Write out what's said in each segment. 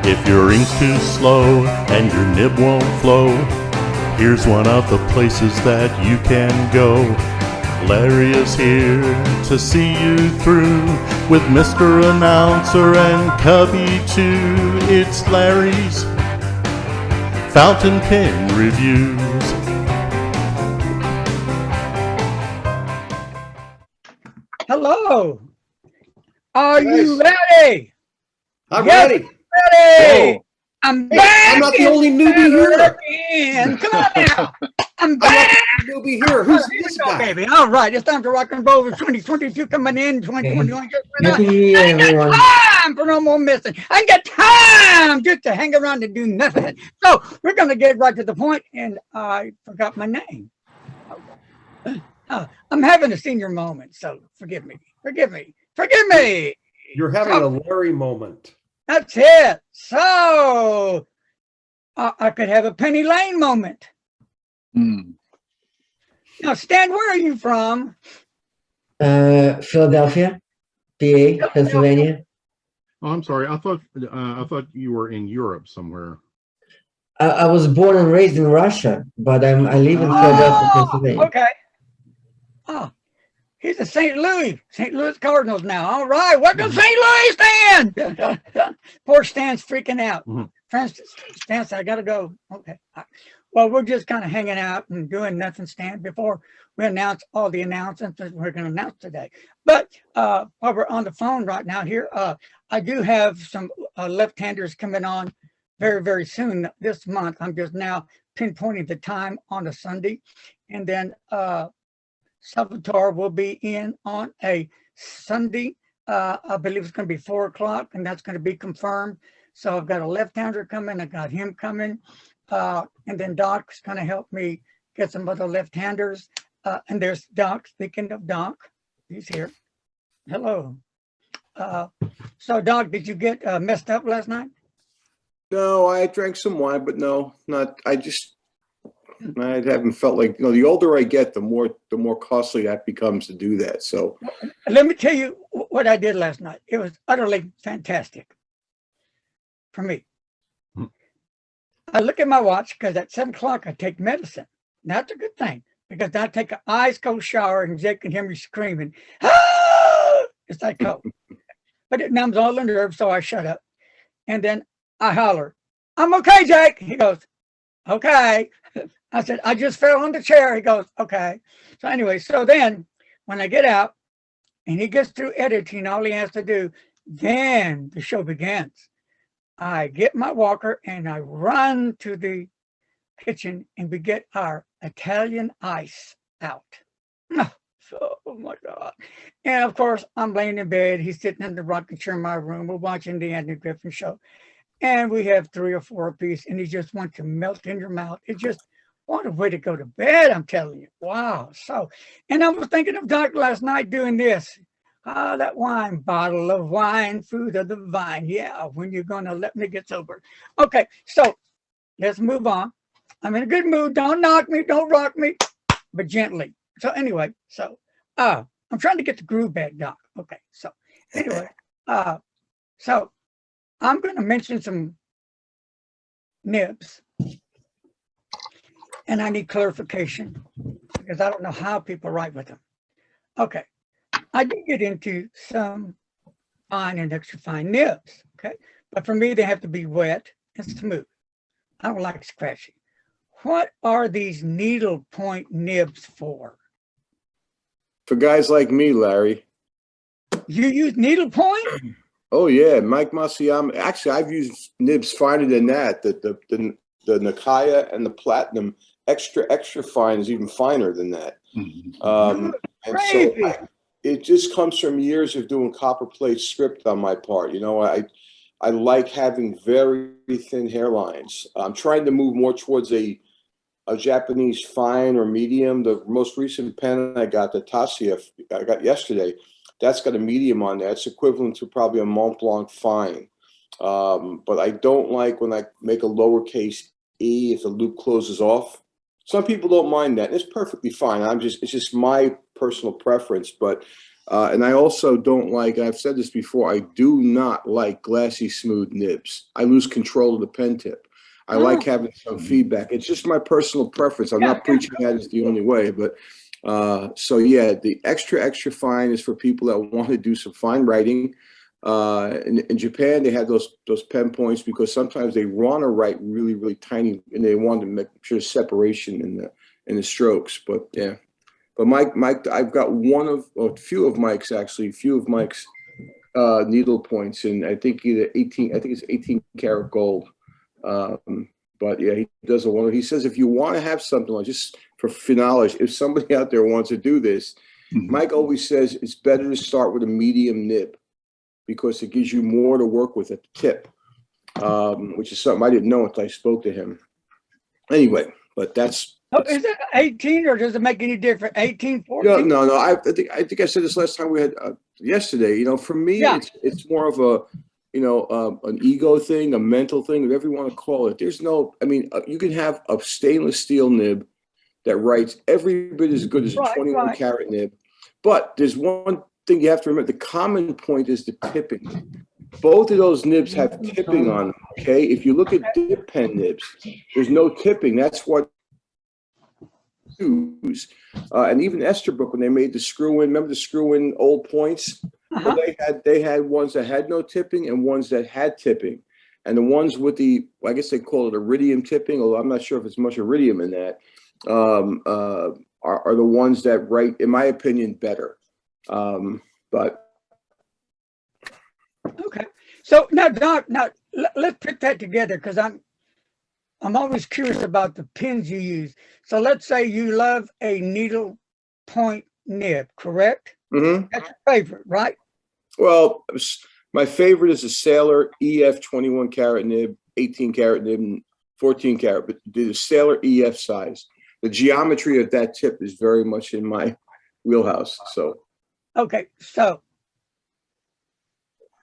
If your ink's too slow and your nib won't flow, here's one of the places that you can go. Larry is here to see you through with Mr. Announcer and Cubby too. It's Larry's Fountain Pen Reviews. Hello. Are you ready? I'm yes, ready. Ready. Whoa. I'm Hey, back. I'm not the only newbie here. Again. Come on now. I'm I'm back. not the only newbie here. Who's this guy? Baby. All right. It's time to rock and roll with 2022 coming in. 2021. Happy New Year, everyone. Time for no more missing. I ain't got time just to hang around and do nothing. So we're going to get right to the point, and I forgot my name. I'm having a senior moment, so forgive me. Forgive me. Forgive me. You're having a Larry moment. That's it. So I could have a Penny Lane moment. Now, Stan, where are you from? Philadelphia, PA, Pennsylvania. Oh, I'm sorry. I thought you were in Europe somewhere. I was born and raised in Russia, but I live in Philadelphia, Pennsylvania. Okay. Oh, he's a St. Louis Cardinals now. All right. Welcome, St. Louis, Stan. Poor Stan's freaking out. Stan said, I got to go. Okay. Well, we're just kind of hanging out and doing nothing, Stan, before we announce all the announcements that we're going to announce today. But while we're on the phone right now here, I do have some left-handers coming on very, very soon this month. I'm just now pinpointing the time on a Sunday. And then Salvatore will be in on a Sunday. I believe it's going to be 4 o'clock, and that's going to be confirmed. So I've got a left-hander coming. I got him coming. And then Doc's going to help me get some other left-handers. And there's Doc. Speaking of Doc, he's here. Hello. So Doc, did you get messed up last night? No, I drank some wine, but no, not. I haven't felt like, the older I get, the more costly that becomes to do that. So let me tell you what I did last night. It was utterly fantastic for me. I look at my watch because at 7 o'clock I take medicine. That's a good thing because I take an ice cold shower and Jake can hear me screaming. Ah! It's like cold. But it numbs all the nerves, so I shut up. And then I holler, I'm okay, Jake. He goes, okay. I said, I just fell on the chair. He goes, okay. So anyway, so then when I get out and he gets through editing, all he has to do, then the show begins. I get my walker and I run to the kitchen and we get our Italian ice out. Oh my God. And of course, I'm laying in bed. He's sitting in the rocking chair in my room. We're watching the Andy Griffin show. And we have 3 or 4 apiece, and he just wants to melt in your mouth. It just what a way to go to bed, I'm telling you. Wow. So, and I was thinking of Doc last night doing this. That wine, bottle of wine, fruit of the vine. Yeah, when you're going to let me get sober. Okay, so let's move on. I'm in a good mood. Don't knock me, don't rock me, but gently. So anyway, so I'm trying to get the groove back, Doc. Okay, so anyway, so I'm going to mention some nibs. And I need clarification because I don't know how people write with them. Okay. I do get into some fine and extra fine nibs, okay? But for me, they have to be wet and smooth. I don't like scratchy. What are these needle point nibs for? for guys like me, Larry. You use needle point? Oh yeah, Mike Masseyama. Actually, I've used nibs finer than that. The Nikaya and the Platinum extra fine is even finer than that. And so it just comes from years of doing copper plate script on my part. You know, I like having very thin hairlines. I'm trying to move more towards a Japanese fine or medium. The most recent pen I got, the Tassia, I got yesterday, that's got a medium on there. It's equivalent to probably a Mont Blanc fine. But I don't like when I make a lowercase e if the loop closes off. Some people don't mind that. It's perfectly fine. It's just my personal preference. But And I also don't like, I've said this before, I do not like glassy smooth nibs. I lose control of the pen tip. I like having some feedback. It's just my personal preference. I'm not preaching that is the only way, but so yeah, the extra fine is for people that want to do some fine writing. In Japan, they have those pen points because sometimes they want to write really tiny, and they want to make sure separation in the strokes. But yeah, but Mike, I've got a few of Mike's needle points, and I think it's 18 karat gold. But yeah, he does a wonder. He says if you want to have something like, just for knowledge, if somebody out there wants to do this, Mike always says it's better to start with a medium nib because it gives you more to work with at the tip, which is something I didn't know until I spoke to him. Anyway, but that's. Is it 18 or does it make any difference? 18, 14? No. I think I said this last time we had yesterday. For me, it's more of a. An ego thing, a mental thing, whatever you want to call it. There's no, you can have a stainless steel nib that writes every bit as good as a 21 karat nib. But there's one thing you have to remember. The common point is the tipping. Both of those nibs have tipping on them, okay? If you look at dip pen nibs, there's no tipping. That's what use. And even Esterbrook, when they made the screw-in, remember the screw-in old points? Well, they had ones that had no tipping and ones that had tipping. And the ones with I guess they call it iridium tipping, although I'm not sure if it's much iridium in that, are the ones that write, in my opinion, better. But okay. So now, Doc, let's put that together because I'm always curious about the pens you use. So let's say you love a needle point nib, correct? Mm-hmm. That's your favorite, right? Well, my favorite is a Sailor EF 21 karat nib, 18 karat nib, and 14 karat, but the Sailor EF size. The geometry of that tip is very much in my wheelhouse. So, okay. So,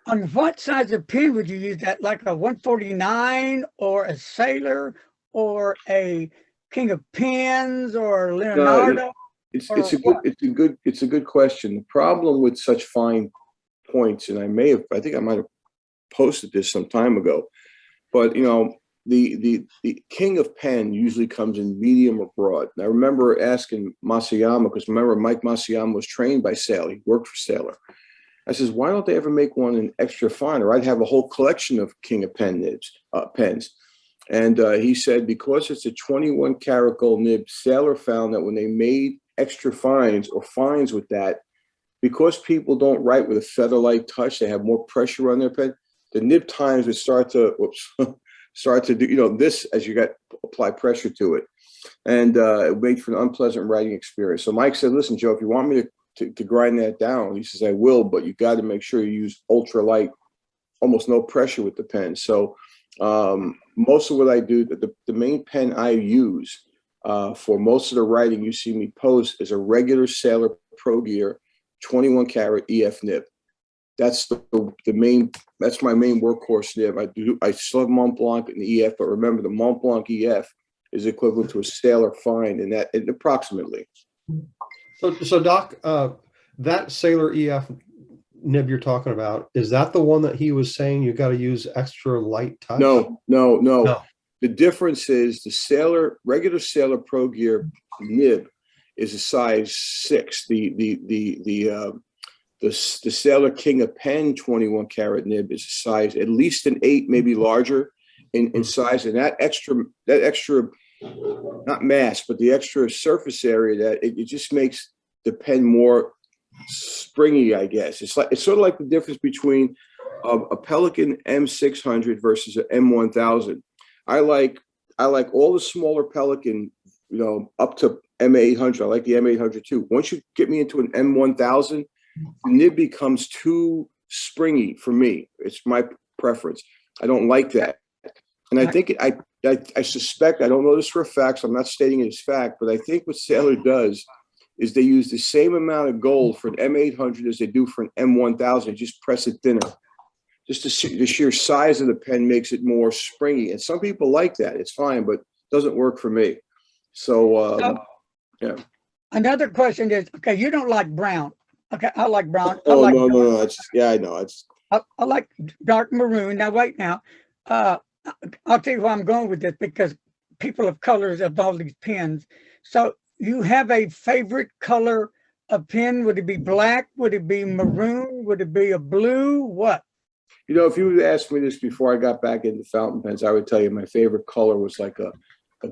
on what size of pen would you use that? Like a 149 or a Sailor or a King of Pens or Leonardo? It's a good question. The problem with such fine points, and I think I might have posted this some time ago, but the King of Pen usually comes in medium or broad. And I remember asking Masayama, because remember Mike Masayama was trained by Sailor, he worked for Sailor. I says, why don't they ever make one in extra fine? Or I'd have a whole collection of King of Pen nibs, pens. And he said, because it's a 21 karat gold nib, Sailor found that when they made extra fines or fines with that, because people don't write with a feather-light touch, they have more pressure on their pen, the nib times would start to do, this as you apply pressure to it. And it made for an unpleasant writing experience. So Mike said, listen, Joe, if you want me to grind that down, he says, I will, but you got to make sure you use ultra-light, almost no pressure with the pen. So most of what I do, the main pen I use for most of the writing you see me post is a regular Sailor Pro Gear 21 karat EF nib. That's that's my main workhorse nib. I still have Mont Blanc and the EF, but remember the Mont Blanc EF is equivalent to a Sailor fine in that approximately. So Doc, that Sailor EF nib you're talking about, is that the one that he was saying you got to use extra light touch? No. The difference is the regular Sailor Pro Gear nib is a size 6. The Sailor King of Pen 21 karat nib is a size at least an 8, maybe larger in size, and that extra not mass, but the extra surface area that it just makes the pen more springy, I guess. It's sort of like the difference between a Pelican M600 versus an M1000. I like all the smaller Pelican, up to M800. I like the M800 too. Once you get me into an M1000, the nib becomes too springy for me. It's my preference. I don't like that. And I think I suspect, I don't know this for a fact, so I'm not stating it as fact, but I think what Sailor does is they use the same amount of gold for an M800 as they do for an M1000, just press it thinner. Just the sheer size of the pen makes it more springy. And some people like that. It's fine, but it doesn't work for me. So, yeah. Another question is, okay, you don't like brown. Okay, I like brown. I Oh, like no. Yeah, I know. I like dark maroon. Now wait now. I'll tell you why I'm going with this, because people of colors of all these pens. So you have a favorite color of pen? Would it be black? Would it be maroon? Would it be a blue? What? You know, if you would ask me this before I got back into fountain pens, I would tell you my favorite color was like a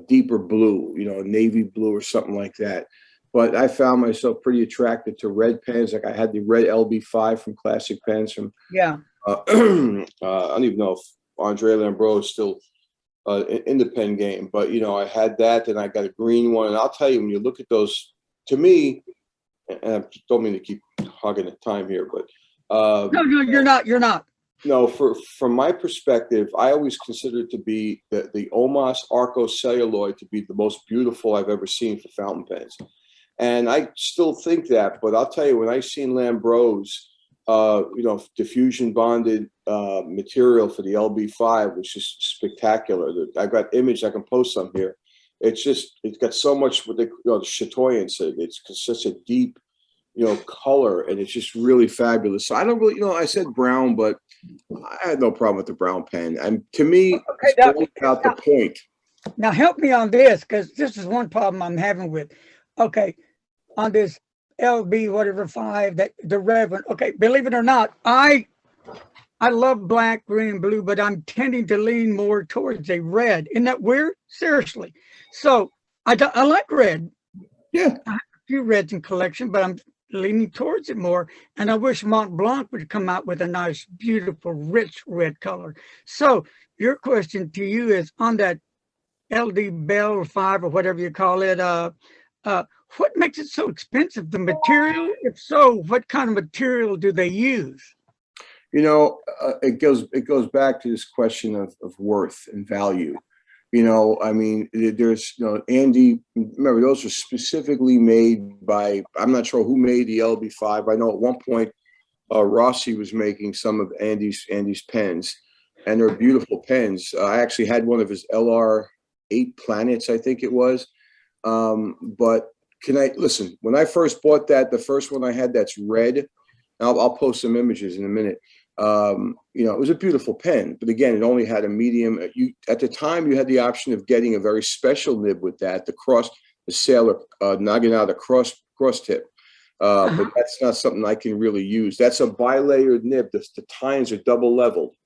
deeper blue, you know, a navy blue or something like that. But I found myself pretty attracted to red pens. Like I had the red LB5 from Classic Pens from, Yeah. I don't even know if Andre Lambro is still in the pen game, but you know, I had that, and I got a green one. And I'll tell you, when you look at those, to me, and I don't mean to keep hogging the time here, but No, you're not. You're not. no, from my perspective, I always considered to be the Omas Arco Celluloid to be the most beautiful I've ever seen for fountain pens. And I still think that, but I'll tell you, when I seen Lambro's, you know, diffusion bonded material for the LB5, which is spectacular. I got image I can post some here. It's got so much what they the chatoyance. It's such a deep, you know, color, and it's just really fabulous. So I don't really, you know, I said brown, but I had no problem with the brown pen. And to me, Okay, it's all about the point. Now help me on this, because this is one problem I'm having with. Okay, on this LB whatever 5, that the red one. Okay, believe it or not, I love black, green, blue, but I'm tending to lean more towards a red. Isn't that weird? Seriously. So I like red. Yeah. I have a few reds in collection, but I'm leaning towards it more. And I wish Mont Blanc would come out with a nice, beautiful, rich red color. So your question to you is on that LD Bell 5 or whatever you call it, what makes it so expensive? The material? If so, what kind of material do they use? You know, it goes back to this question of worth and value. You know, I mean, there's, you know, Andy, remember, those were specifically made by, I'm not sure who made the LB5. I know at one point, Rossi was making some of Andy's pens, and they're beautiful pens. I actually had one of his LR8 Planets, I think it was. But listen, when I first bought that, the first one I had that's red, I'll post some images in a minute. You know, it was a beautiful pen, but again, it only had a medium. At the time, you had the option of getting a very special nib with that, the Sailor Naginata cross tip. But that's not something I can really use. That's a bilayered nib. The tines are double leveled.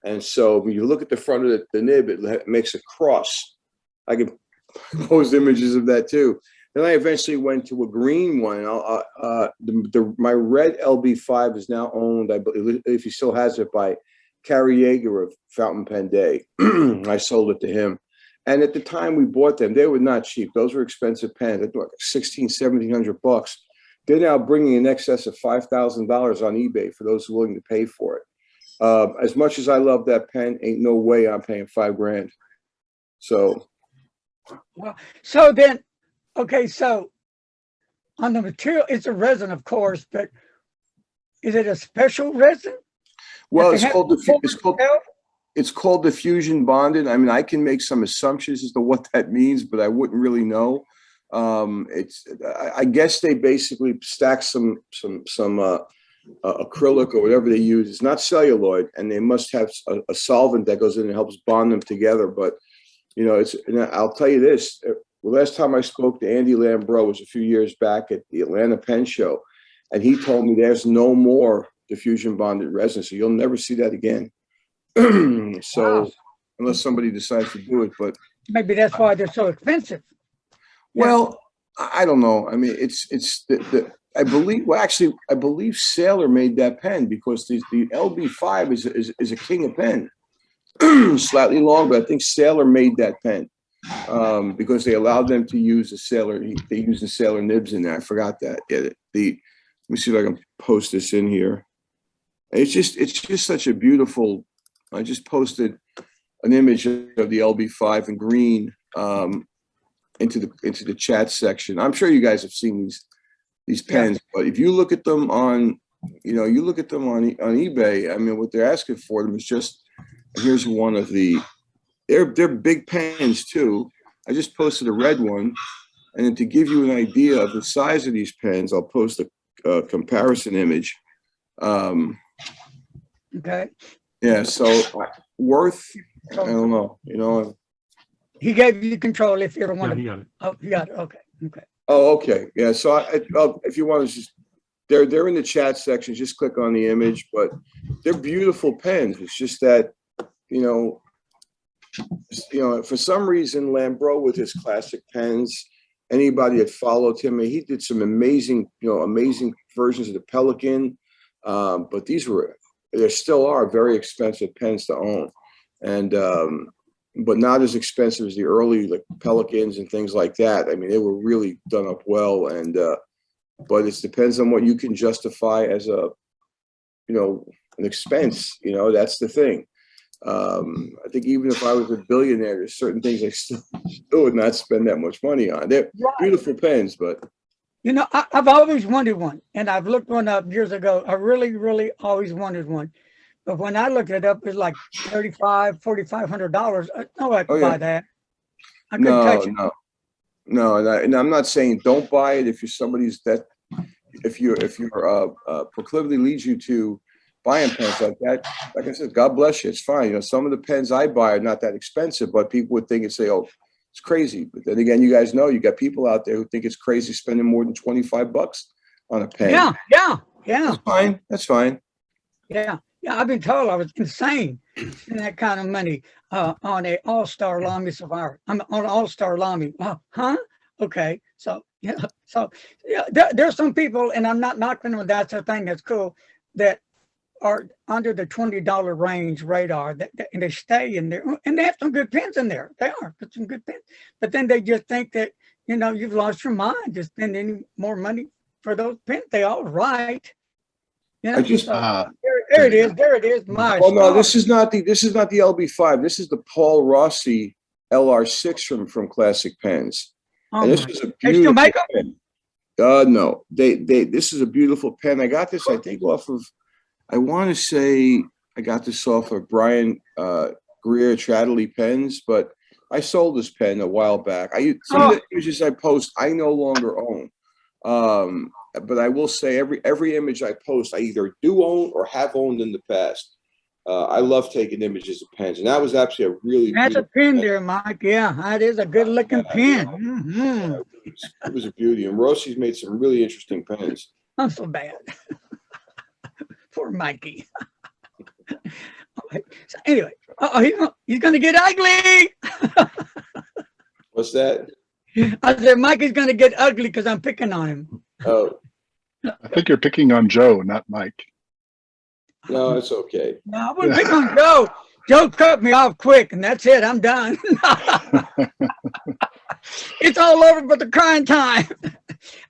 And so when you look at the front of the nib, it makes a cross. I can post images of that too. Then I eventually went to a green one. My red LB5 is now owned, I believe, if he still has it, by Carrie Yeager of Fountain Pen Day. I sold it to him. And at the time we bought them, they were not cheap. Those were expensive pens. They were like $1,700. They're now bringing in excess of $5,000 on eBay for those willing to pay for it. As much as I love that pen, ain't no way I'm paying $5,000. So. Well, so then, okay, so on the material, it's a resin, of course, but is it a special resin? Well, it's called diffusion bonded. I mean, I can make some assumptions as to what that means, but I wouldn't really know. I guess they basically stack some acrylic or whatever they use. It's not celluloid, and they must have a solvent that goes in and helps bond them together. But you know, I'll tell you this. The last time I spoke to Andy Lambro was a few years back at the Atlanta Pen Show, and he told me there's no more diffusion bonded resin, so you'll never see that again. So wow. Unless somebody decides to do it, but maybe that's why they're so expensive. Well, I don't know. I mean, I believe Sailor made that pen because the LB5 is a king of pen. Slightly long, but I think Sailor made that pen because they allowed them to use the Sailor. They used the Sailor nibs in there. I forgot that. Yeah, let me see if I can post this in here. It's just such a beautiful. I just posted an image of the LB5 in green into the chat section. I'm sure you guys have seen these pens, but if you look at them on eBay, I mean, what they're asking for them is just. Here's one of they're big pens too. I just posted a red one, and then to give you an idea of the size of these pens, I'll post a comparison image. Okay. Yeah, so worth, I don't know, He gave you control if you ever want Yeah, to. he got it. Oh, you got it. Okay. Okay. Oh, okay. Yeah, so if you want to just, they're in the chat section, just click on the image, but they're beautiful pens. It's just that, for some reason, Lambro with his classic pens, anybody that followed him, he did some amazing versions of the Pelican. But there still are very expensive pens to own. And, but not as expensive as the early like Pelicans and things like that. I mean, they were really done up well. And, but it depends on what you can justify as an expense, that's the thing. I think even if I was a billionaire, there's certain things I still would not spend that much money on. They're beautiful pens, but I've always wanted one, and I've looked one up years ago. I really, really always wanted one, but when I looked it up, it's like $4,500. No, I could buy that. I couldn't touch it. No, and I'm not saying don't buy it if you're somebody's that if your proclivity leads you to buying pens like that. Like I said, God bless you. It's fine. Some of the pens I buy are not that expensive, but people would think and say, "Oh, it's crazy." But then again, you guys know you got people out there who think it's crazy spending more than $25 on a pen. Yeah. That's fine. Yeah. I've been told I was insane spending that kind of money on a all-star Lamy Survivor. I'm on an all-star Lamy. Huh? Okay. So there's some people, and I'm not knocking them. That's a thing that's cool, that are under the $20 range radar, and they stay in there, and they have some good pens in there. They are some good pens, but then they just think that you've lost your mind to spend any more money for those pens. They all right. I just there it is. Well, no, this is not the LB5. This is the Paul Rossi LR6 from Classic Pens. And this is a beautiful they still make pen. No, this is a beautiful pen. I got this, I think, off of, I want to say I got this off of Brian Greer Chatterley Pens, but I sold this pen a while back. Some of the images I post, I no longer own. But I will say every image I post, I either do own or have owned in the past. I love taking images of pens, and that was actually a really that's a pen there, Mike. Yeah, that is a good looking pen. Mm-hmm. It was a beauty, and Rossi's made some really interesting pens. Not so bad. Poor Mikey. So anyway, he's gonna get ugly. What's that? I said Mikey's gonna get ugly because I'm picking on him. Oh, I think you're picking on Joe, not Mike. no, it's okay. No, I wouldn't pick on Joe. Joe cut me off quick, and that's it. I'm done. It's all over but the crying time.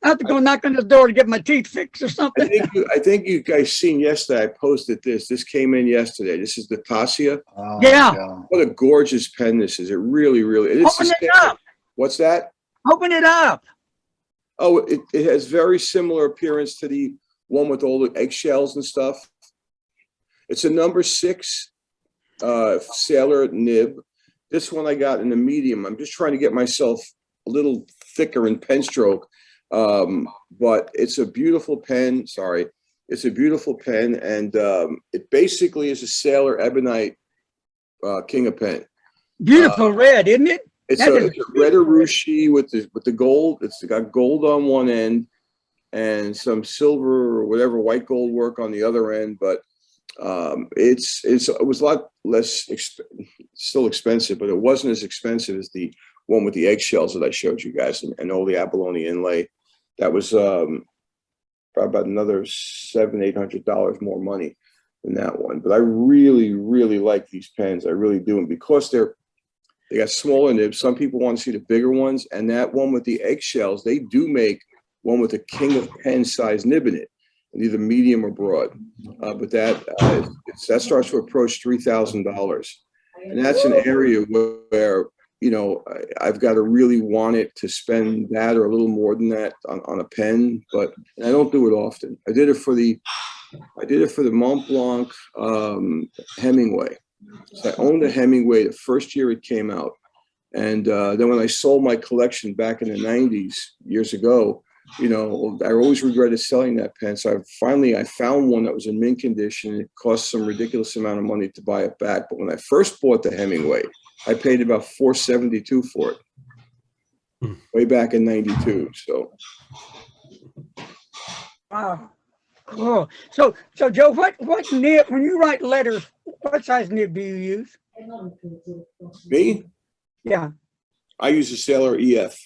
I have to go knock on his door to get my teeth fixed or something. I think you guys seen yesterday. I posted this. This came in yesterday. This is the Tassia. Oh, Yeah. What a gorgeous pen this is. It really, really. Open it up. What's that? Open it up. Oh, it has very similar appearance to the one with all the eggshells and stuff. It's a number 6 Sailor nib. This one I got in the medium. I'm just trying to get myself a little thicker in pen stroke. But it's a beautiful pen. Sorry. It's a beautiful pen. And it basically is a Sailor Ebonite King of Pen. Beautiful red, isn't it? It's a red Urushi with the gold. It's got gold on one end and some silver or whatever white gold work on the other end. But it was a lot less still expensive, but it wasn't as expensive as the one with the eggshells that I showed you guys and all the abalone inlay. That was probably about another $700-800 more money than that one. But I really, really like these pens. I really do, and because they got smaller nibs. Some people want to see the bigger ones, and that one with the eggshells, they do make one with a King of Pen size nib in it, either medium or broad. But that starts to approach $3,000, and that's an area where I've got to really want it to spend that or a little more than that on a pen. But I don't do it often. I did it for the Mont Blanc Hemingway. So I owned a Hemingway the first year it came out. And then when I sold my collection back in the 90s, years ago, you know, I always regretted selling that pen. So I found one that was in mint condition. It cost some ridiculous amount of money to buy it back. But when I first bought the Hemingway, I paid about $472 for it, way back in '92. So. Wow. Cool. So Joe, what nib, when you write letters, what size nib do you use? Me? Yeah. I use a Sailor EF,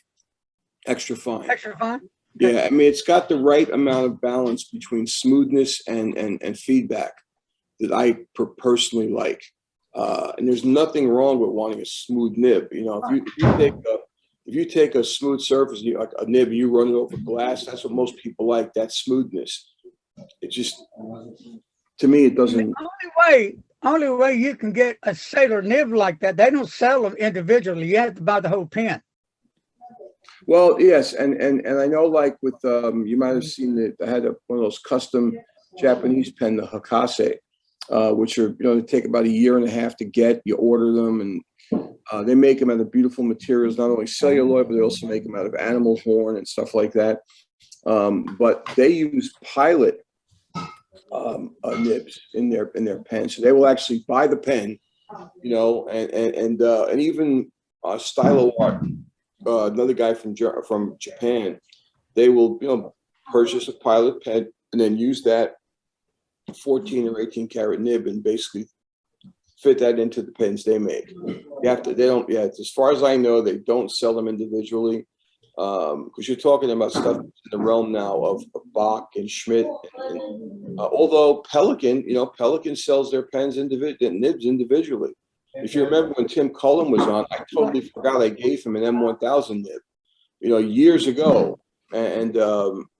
extra fine. Extra fine? Yeah, I mean, it's got the right amount of balance between smoothness and feedback that I personally like. And there's nothing wrong with wanting a smooth nib. You know, if you take a smooth surface, like a nib, and you run it over glass, that's what most people like, that smoothness. It just, to me, it doesn't. The only way you can get a Sailor nib like that, they don't sell them individually. You have to buy the whole pen. Well, yes, and I know, like with you might have seen that I had one of those custom Japanese pen, the Hakase, which are, you know, they take about a year and a half to get. You order them, and they make them out of beautiful materials, not only celluloid, but they also make them out of animal horn and stuff like that. But they use Pilot nibs in their pen, so they will actually buy the pen, you know, and even Stylo Art, another guy from Japan, they will, you know, purchase a Pilot pen and then use that 14 or 18 karat nib and basically fit that into the pens they make. As far as I know, they don't sell them individually. Because you're talking about stuff in the realm now of Bach and Schmidt, and although Pelican sells their pens nibs individually. If you remember when Tim Cullen was on, I totally forgot I gave him an M1000 nib, you know, years ago, and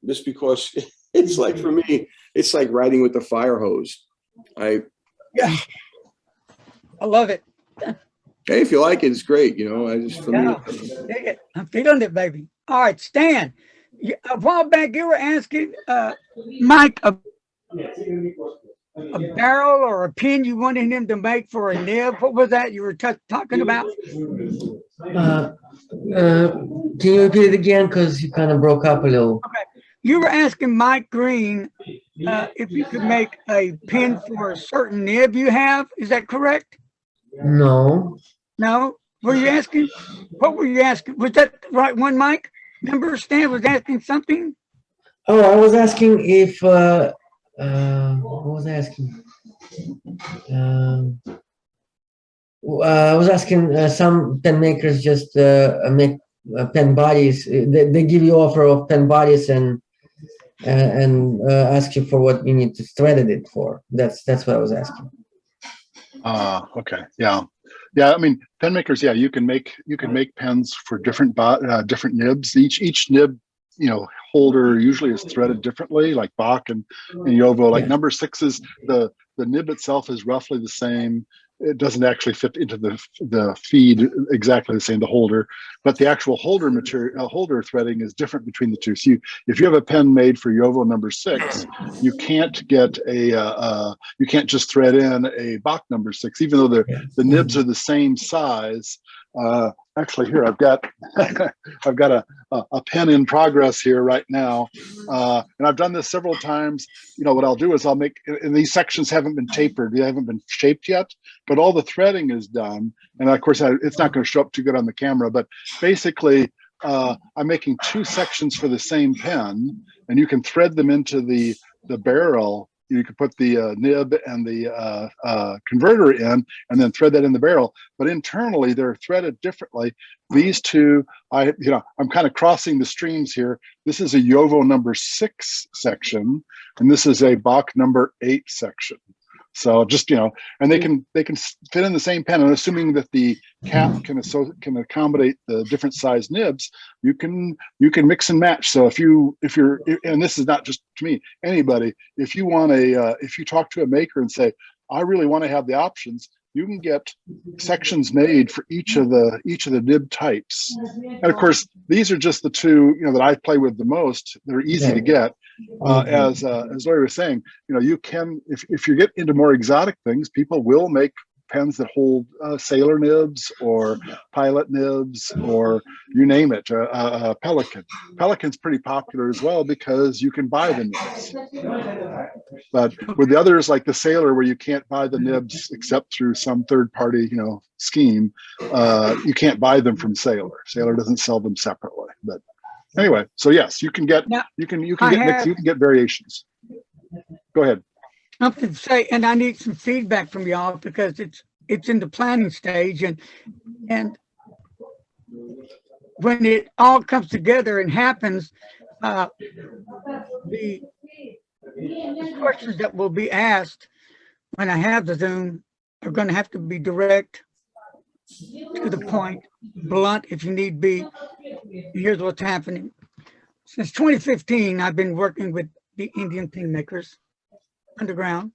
just because it's like, for me, it's like riding with the fire hose. I love it. Hey, if you like it, it's great. You know, Dig it. I'm feeling it, baby. All right, Stan. A while back, you were asking Mike a barrel or a pen you wanted him to make for a nib. What was that you were talking about? Can you repeat it again? Because you kind of broke up a little. Okay. You were asking Mike Green if you could make a pen for a certain nib you have. Is that correct? No. No? Were you asking? What were you asking? Was that the right one, Mike? Remember Stan was asking something? Oh, I was asking if, what was I asking? I was asking some pen makers just make pen bodies. They give you offer of pen bodies and ask you for what you need to thread it for. That's what I was asking. Okay. Yeah. I mean, pen makers. Yeah, you can make pens for different nibs. Each nib, you know, holder usually is threaded differently, like Bach and Jovo. Like number 6's, the nib itself is roughly the same. It doesn't actually fit into the feed exactly the same, the holder, but the actual holder material, holder threading is different between the two. So if you have a pen made for Jovo number 6, you can't get you can't just thread in a Bach number 6, even though the nibs are the same size. Actually, here I've got a pen in progress here right now, and I've done this several times. You know what I'll do is I'll make, and these sections haven't been tapered, they haven't been shaped yet, but all the threading is done. And of course, it's not going to show up too good on the camera, but basically, I'm making 2 sections for the same pen, and you can thread them into the barrel. You could put the nib and the converter in, and then thread that in the barrel. But internally, they're threaded differently. These two, I'm kind of crossing the streams here. This is a Jovo number 6 section, and this is a Bach number 8 section. So just, you know, and they can fit in the same pen, and assuming that the cap can accommodate the different size nibs, you can mix and match. So if you're, and this is not just to me, anybody, if you want if you talk to a maker and say, I really want to have the options, you can get sections made for each of the nib types. And of course, these are just the 2, you know, that I play with the most. They're easy to get. As Larry was saying, you know, you can, if you get into more exotic things, people will make pens that hold sailor nibs or pilot nibs or you name it, Pelican. Pelican's pretty popular as well because you can buy the nibs. But with the others, like the sailor, where you can't buy the nibs except through some third-party, scheme, you can't buy them from Sailor. Sailor doesn't sell them separately. But anyway, so yes, you can get Now, you can get I mix, you can get variations. Go ahead. something to say, and I need some feedback from y'all because it's in the planning stage, and when it all comes together and happens, the questions that will be asked when I have the Zoom are going to have to be direct, to the point, blunt if you need be. Here's what's happening. Since 2015, I've been working with the Indian pen makers underground,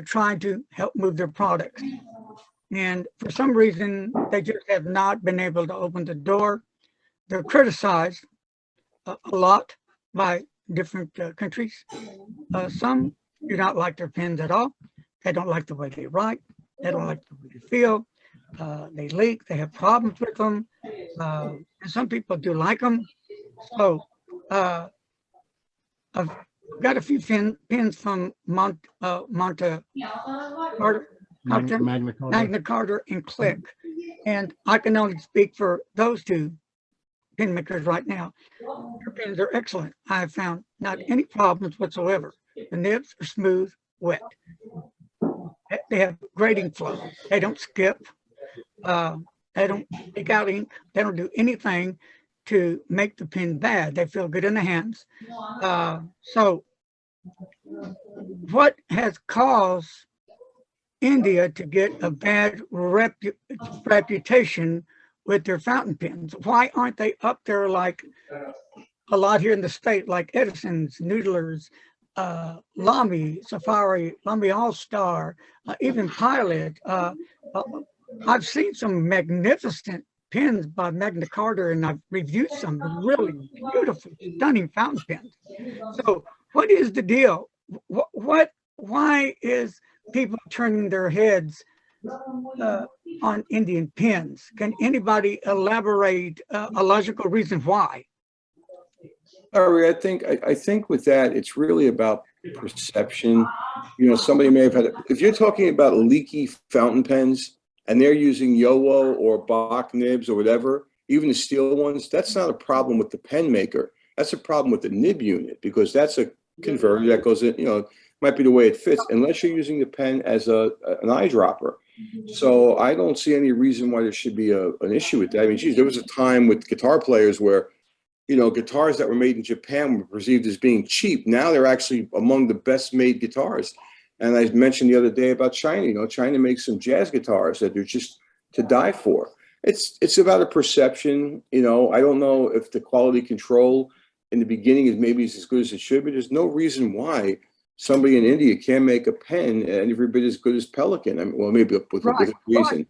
trying to help move their products. And for some reason, they just have not been able to open the door. They're criticized a lot by different countries. Some do not like their pens at all. They don't like the way they write. They don't like the way they feel. They leak. They have problems with them. And some people do like them. So I've got a few pens from Magna Carta and Click. And I can only speak for those two pen makers right now. Their pens are excellent. I have found not any problems whatsoever. The nibs are smooth, wet. They have grading flow. They don't skip. They don't take out ink. They don't do anything to make the pen bad. They feel good in the hands. So what has caused India to get a bad reputation with their fountain pens? Why aren't they up there like a lot here in the state, like Edison's, Noodler's, Lamy, Safari, Lamy All-Star, even Pilot? I've seen some magnificent pens by Magna Carta, and I've reviewed some really beautiful, stunning fountain pens. So what is the deal? Why is people turning their heads on Indian pens? Can anybody elaborate a logical reason why? Ari, I think with that, it's really about perception. Somebody may have had, if you're talking about leaky fountain pens and they're using Yowo or Bach nibs or whatever, even the steel ones, that's not a problem with the pen maker. That's a problem with the nib unit, because that's a converter that goes in, might be the way it fits, unless you're using the pen as an eyedropper. So I don't see any reason why there should be an issue with that. I mean, geez, there was a time with guitar players where, guitars that were made in Japan were perceived as being cheap. Now they're actually among the best made guitars. And I mentioned the other day about China. China makes some jazz guitars that they're just to die for. It's about a perception. I don't know if the quality control in the beginning is maybe as good as it should, but there's no reason why somebody in India can't make a pen and every bit as good as Pelican. I mean, well, maybe with a different reason. Right.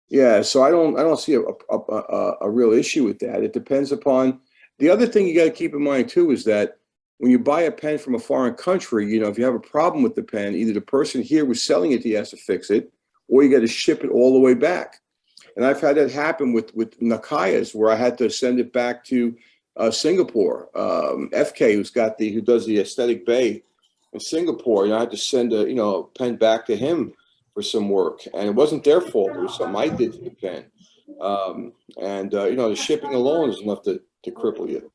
Yeah, so I don't see a real issue with that. It depends upon. The other thing you got to keep in mind too is that when you buy a pen from a foreign country, if you have a problem with the pen, either the person here who's selling it, he has to fix it, or you got to ship it all the way back. And I've had that happen with Nakayas, where I had to send it back to Singapore. FK, who does the Aesthetic Bay in Singapore, I had to send a pen back to him for some work, and it wasn't their fault. It was something I did to the pen. The shipping alone is enough to cripple you.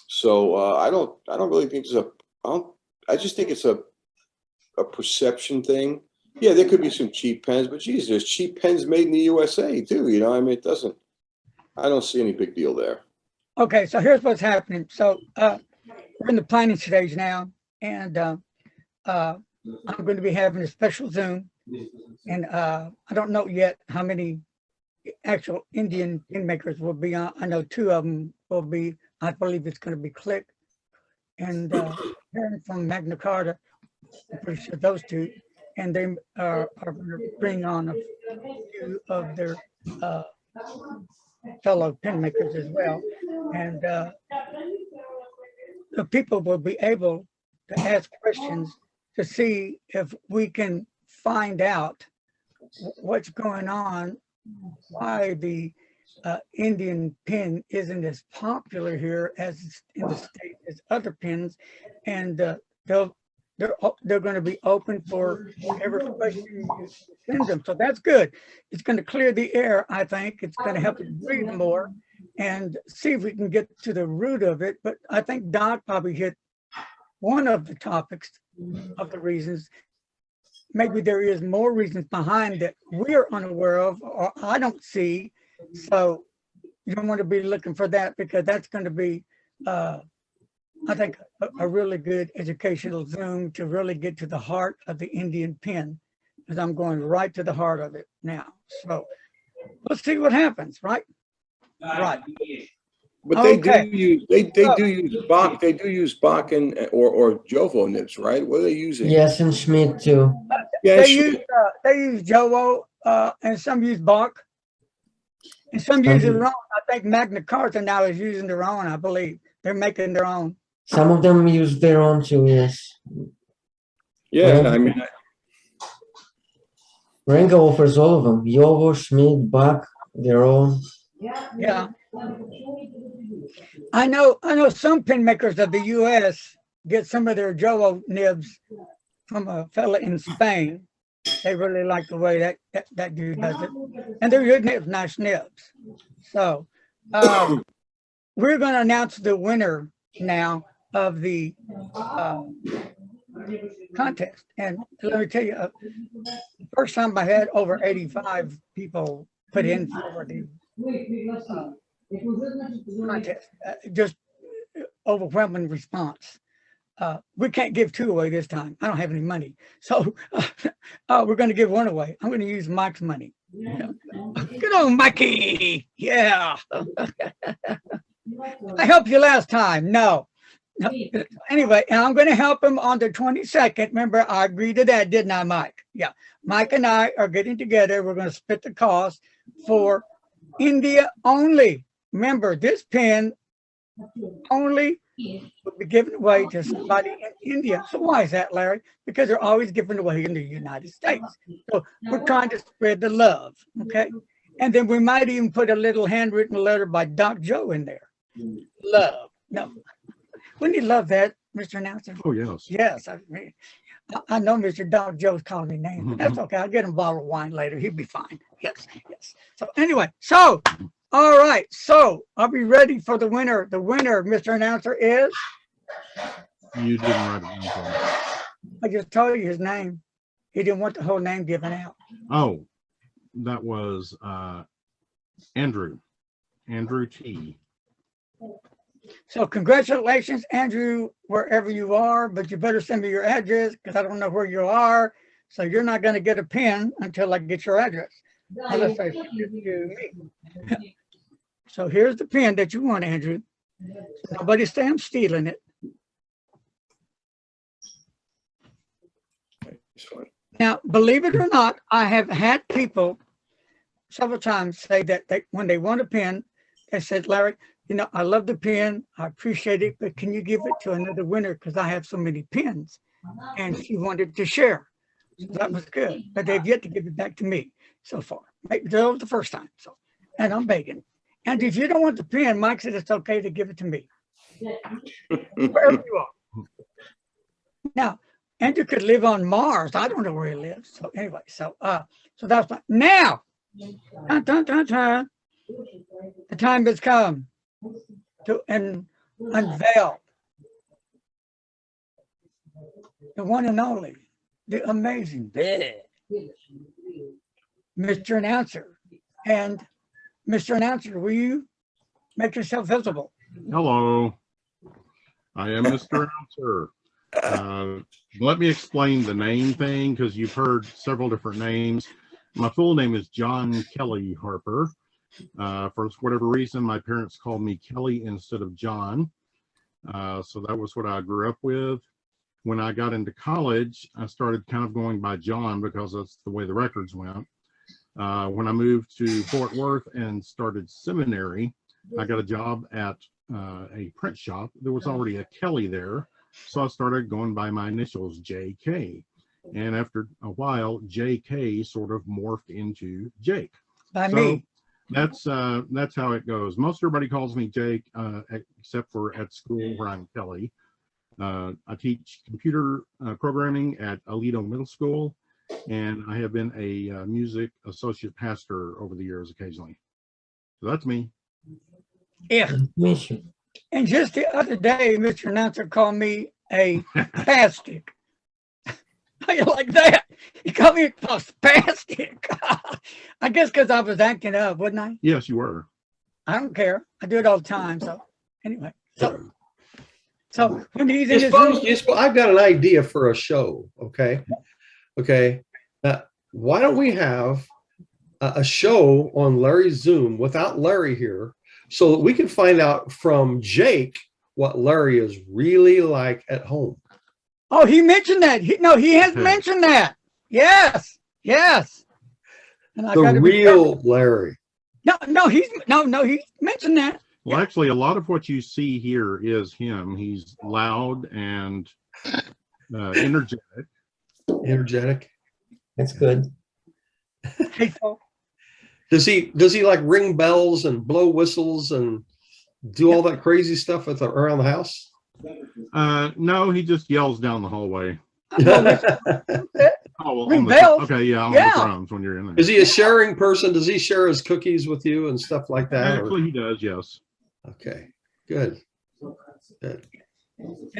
So I don't really think I just think it's a perception thing. Yeah, there could be some cheap pens, but geez, there's cheap pens made in the USA too. I mean, I don't see any big deal there. Okay, so here's what's happening. So we're in the planning stage now, and I'm going to be having a special Zoom, and I don't know yet how many actual Indian pen makers will be on. I know two of them will be. I believe it's going to be Click and hearing from Magna Carta. I'm pretty sure those two, and they are going to bring on a few of their fellow pen makers as well, and the people will be able to ask questions to see if we can find out what's going on, why the Indian pen isn't as popular here as in the state as other pens, and they're going to be open for every question you send them. So that's good. It's going to clear the air, I think. It's going to help us breathe more and see if we can get to the root of it. But I think Doc probably hit one of the topics of the reasons. Maybe there is more reasons behind that we're unaware of or I don't see. So you don't want to be looking for that, because that's going to be, I think, a really good educational Zoom to really get to the heart of the Indian pen, because I'm going right to the heart of it now. So let's see what happens, right? Right. But they do Okay. use Bach. They do use Bach and or Jovo nibs, right? What are they using? Yes, and Schmidt too. Yeah, They use Jovo, and some use Bach, and some use their own. I think Magna Carta now is using their own. I believe they're making their own. Some of them use their own too, yes. yeah. I mean, Renga offers all of them. Jovo, Schmidt, Bach, their own. Yeah. I know some pen makers of the U.S. get some of their Jovo nibs from a fella in Spain. They really like the way that dude does it. And they're good nibs, nice nibs. So we're going to announce the winner now of the contest. And let me tell you, the first time I had over 85 people put in for the contest. Just overwhelming response. We can't give two away this time. I don't have any money. So we're going to give one away. I'm going to use Mike's money. Good on Mikey. Yeah. I helped you last time. No. Anyway, and I'm going to help him on the 22nd. Remember, I agreed to that, didn't I, Mike? Yeah. Mike and I are getting together. We're going to split the cost for India only. Remember, this pen only will be given away to somebody in India. So why is that, Larry? Because they're always given away in the United States. So we're trying to spread the love, okay? And then we might even put a little handwritten letter by Doc Joe in there. Love. No. Wouldn't you love that, Mr. Announcer? Oh, yes. Yes. I know Mr. Doc Joe's calling me names, but that's okay. I'll get him a bottle of wine later. He'll be fine. Yes, yes. So anyway, all right. So are we ready for the winner? The winner, Mr. Announcer, is? You didn't write it down for me. I just told you his name. He didn't want the whole name given out. Oh, that was Andrew T. So congratulations, Andrew, wherever you are, but you better send me your address because I don't know where you are. So you're not going to get a pen until I get your address. Unless I send it to me. So here's the pen that you want, Andrew. Nobody say I'm stealing it. Now, believe it or not, I have had people several times say that when they want a pen, they said, Larry, you know, I love the pen. I appreciate it, but can you give it to another winner? Because I have so many pens. And she wanted to share. So that was good. But they've yet to give it back to me so far. Maybe that was the first time. So, and I'm begging. And if you don't want the pen, Mike said it's okay to give it to me. Wherever you are. Now, Andrew could live on Mars. I don't know where he lives. So anyway, so that's my, now. Dun, dun, dun, dun. The time has come to unveil the one and only, the amazing Mr. Announcer. And Mr. Announcer, will you make yourself visible? Hello, I am Mr. Announcer. Let me explain the name thing because you've heard several different names. My full name is John Kelly Harper. For whatever reason, my parents called me Kelly instead of John. So that was what I grew up with. When I got into college, I started kind of going by John because that's the way the records went. When I moved to Fort Worth and started seminary, I got a job at a print shop. There was already a Kelly there. So I started going by my initials, JK. And after a while, JK sort of morphed into Jake. By So me. that's how it goes. Most everybody calls me Jake, except for at school where I'm Kelly. I teach computer programming at Aledo Middle School, and I have been a music associate pastor over the years occasionally. So that's me. Yeah. Mission. And just the other day, Mr. Announcer called me a spastic. How you like that? He called me a spastic. I guess because I was acting up, wasn't I? Yes, you were. I don't care. I do it all the time. So anyway, so when he's in You his suppose, I've got an idea for a show. Okay. Why don't we have a show on Larry's Zoom without Larry here, so that we can find out from Jake what Larry is really like at home? Oh, he mentioned that. He has mentioned that. Yes. And I The gotta be real careful. Larry. No, he's mentioned that. Well, actually, a lot of what you see here is him. He's loud and energetic. Energetic. That's good. Hateful. Does he like ring bells and blow whistles and do all that crazy stuff around the house? No, he just yells down the hallway. Oh, well, Ring on the, bells? okay, yeah, on Yeah. the drums when you're in there. Is he a sharing person? Does he share his cookies with you and stuff like that? or- Actually, he does, yes. Okay, good.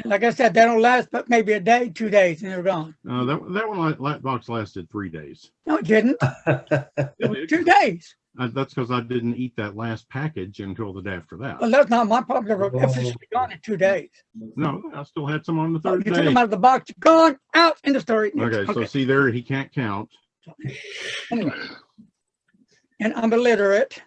Like I said, they don't last but maybe a day, 2 days, and they're gone. That box lasted 3 days. No, it didn't. It was 2 days. That's because I didn't eat that last package until the day after that. Well, that's not my problem. They're officially gone in 2 days. No, I still had some on the Oh, you third took day. them out of the box, gone, out in the story. Okay, so see there, he can't count. Anyway. And I'm illiterate.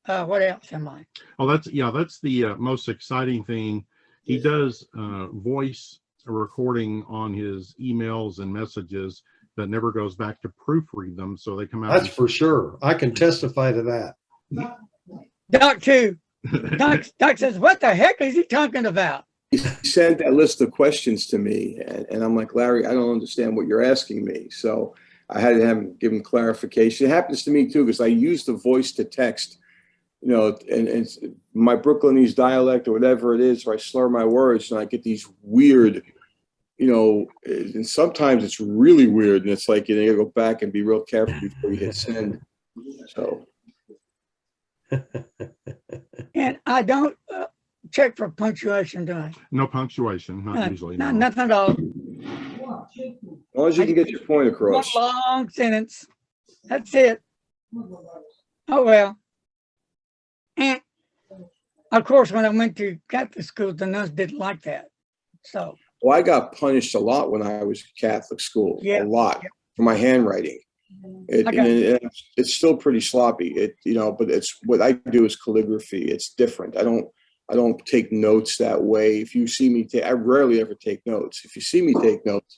What else am I? Oh, that's the most exciting thing. He does voice a recording on his emails and messages that never goes back to proofread them, so they come out. That's for sure. I can testify to that. Doc too. Doc says, what the heck is he talking about? He sent that list of questions to me, and I'm like, Larry, I don't understand what you're asking me. So I had to have him give him clarification. It happens to me too, because I use the voice to text, and it's my Brooklynese dialect or whatever it is, or I slur my words, and I get these weird, and sometimes it's really weird, and it's like, you gotta go back and be real careful before you hit send. So. And I don't check for punctuation, do I? No punctuation, not usually. No, No. nothing at all. As long as you can get your point One across. long sentence. That's it. Oh, well. And of course, when I went to Catholic school, the nuns didn't like that. So, Well, I got punished a lot when I was in Catholic school, Yeah. a lot for my handwriting. It's still pretty sloppy. But it's what I do is calligraphy. It's different. I don't take notes that way. If you see me I rarely ever take notes. If you see me take notes,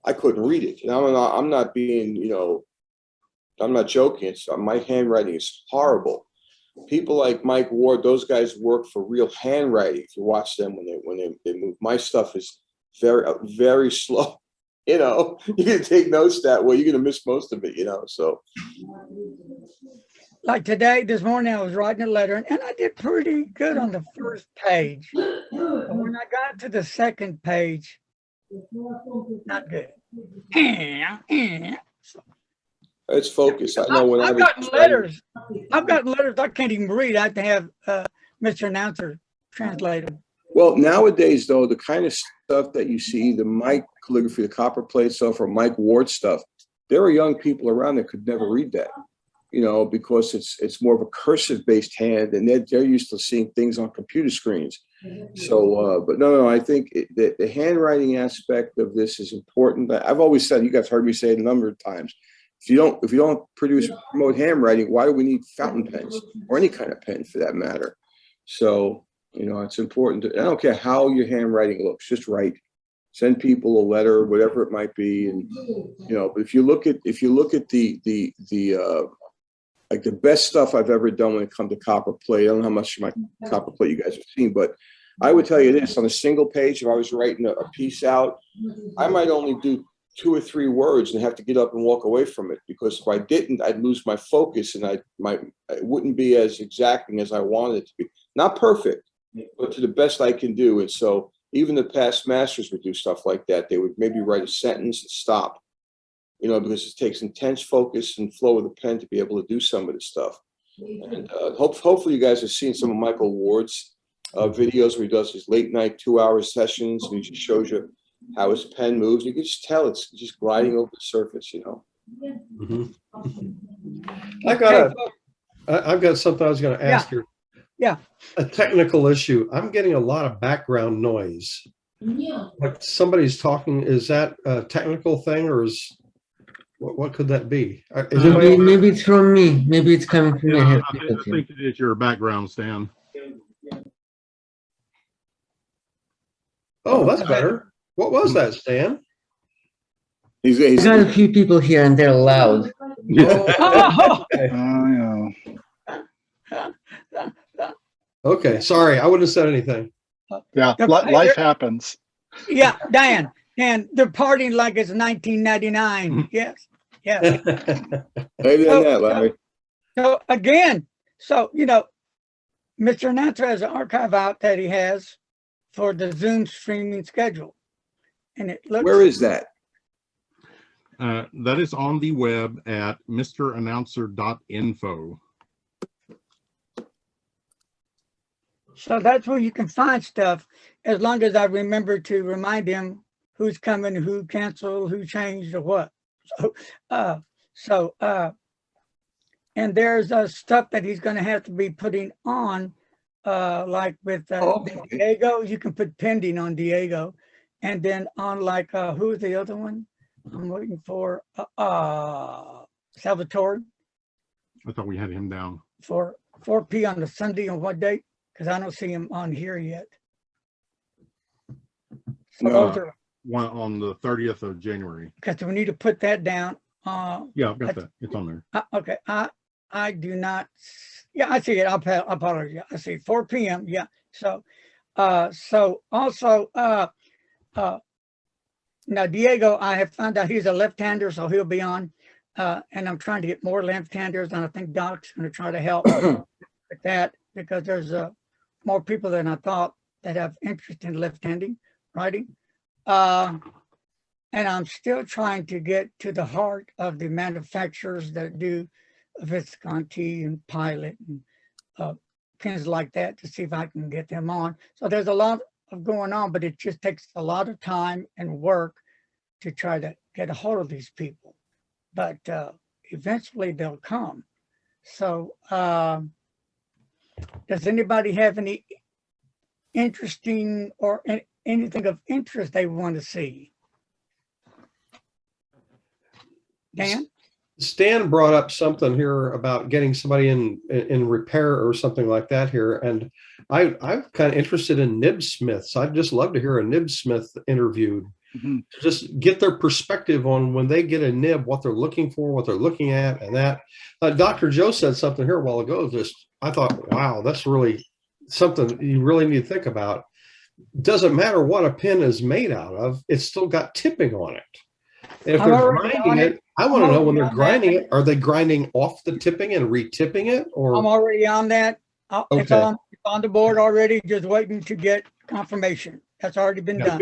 I couldn't read it. And I'm not being, I'm not joking. My handwriting is horrible. People like Mike Ward, those guys work for real handwriting. If you watch them when they move, my stuff is very, very slow. You're gonna take notes that way, you're gonna miss most of it. So. like today, this morning, I was writing a letter, and I did pretty good on the first page. But when I got to the second page, not good. So, It's focus. I know when I've gotten letters. I've gotten letters I can't even read. I have to have Mr. Announcer translated. Well, nowadays, though, the kind of stuff that you see, the Mike calligraphy, the copper plate stuff, or Mike Ward stuff, there are young people around that could never read that, because it's more of a cursive-based hand, and they're used to seeing things on computer screens. So, but no, I think the handwriting aspect of this is important. I've always said, you guys heard me say it a number of times, if you don't promote handwriting, why do we need fountain pens or any kind of pen for that matter? So. It's important. I don't care how your handwriting looks, just write. Send people a letter, whatever it might be, and But if you look at the like the best stuff I've ever done when it comes to copper plate. I don't know how much of my copper plate you guys have seen, but I would tell you this: on a single page, if I was writing a piece out, I might only do 2 or 3 words and have to get up and walk away from it, because if I didn't, I'd lose my focus and it wouldn't be as exacting as I wanted it to be. Not perfect, but to the best I can do. And so even the past masters would do stuff like that. They would maybe write a sentence and stop, because it takes intense focus and flow of the pen to be able to do some of this stuff. And hopefully you guys have seen some of Michael Ward's videos where he does his late night 2-hour sessions, and he just shows you how his pen moves. You can just tell it's just gliding over the surface, Mm-hmm. I've got something I was going to ask you. Yeah. A technical issue. I'm getting a lot of background noise. Like somebody's talking. Is that a technical thing, or what could that be? Maybe it's from me. Maybe it's coming from me. I think it is your background, Stan. Oh, that's better. What was that, Stan? He's got a few people here and they're loud. Okay, sorry, I wouldn't have said anything. Yeah, life happens. Yeah, Dan, they're partying like it's 1999. Yes, yeah. Maybe than that, Larry. So again, Mr. Announcer has an archive out that he has for the Zoom streaming schedule, and it looks. Where is that? That is on the web at mrannouncer.info. So that's where you can find stuff, as long as I remember to remind him who's coming, who canceled, who changed, or what. And there's stuff that he's going to have to be putting on, like with Diego. You can put pending on Diego, and then on who's the other one? I'm waiting for Salvatore. I thought we had him down for 4P on the Sunday. On what date? Because I don't see him on here yet. So those are one on the 30th of January. Because we need to put that down. Yeah, I've got that. It's on there. Okay. I do not. Yeah, I see it. I apologize. I see 4 p.m. Yeah. So also now Diego, I have found out he's a left-hander, so he'll be on. And I'm trying to get more left-handers, and I think Doc's going to try to help with that, because there's more people than I thought that have interest in left-handing writing. And I'm still trying to get to the heart of the manufacturers that do Visconti and Pilot and pens like that, to see if I can get them on. So there's a lot of going on, but it just takes a lot of time and work to try to get a hold of these people. But eventually they'll come. So does anybody have any interesting or anything of interest they want to see? Dan? Stan brought up something here about getting somebody in repair or something like that here, and I'm kind of interested in Nibs Smiths. I'd just love to hear a Nibs Smith interviewed. Mm-hmm. To just get their perspective on when they get a nib, what they're looking for, what they're looking at, and that. Dr. Joe said something here a while ago. I thought, wow, that's really something you really need to think about. Doesn't matter what a pen is made out of; it's still got tipping on it. And if they're grinding it, I want to know when they're grinding it. Are they grinding off the tipping and retipping it, or? I'm already on that. It's on the board already, just waiting to get confirmation. That's already been done.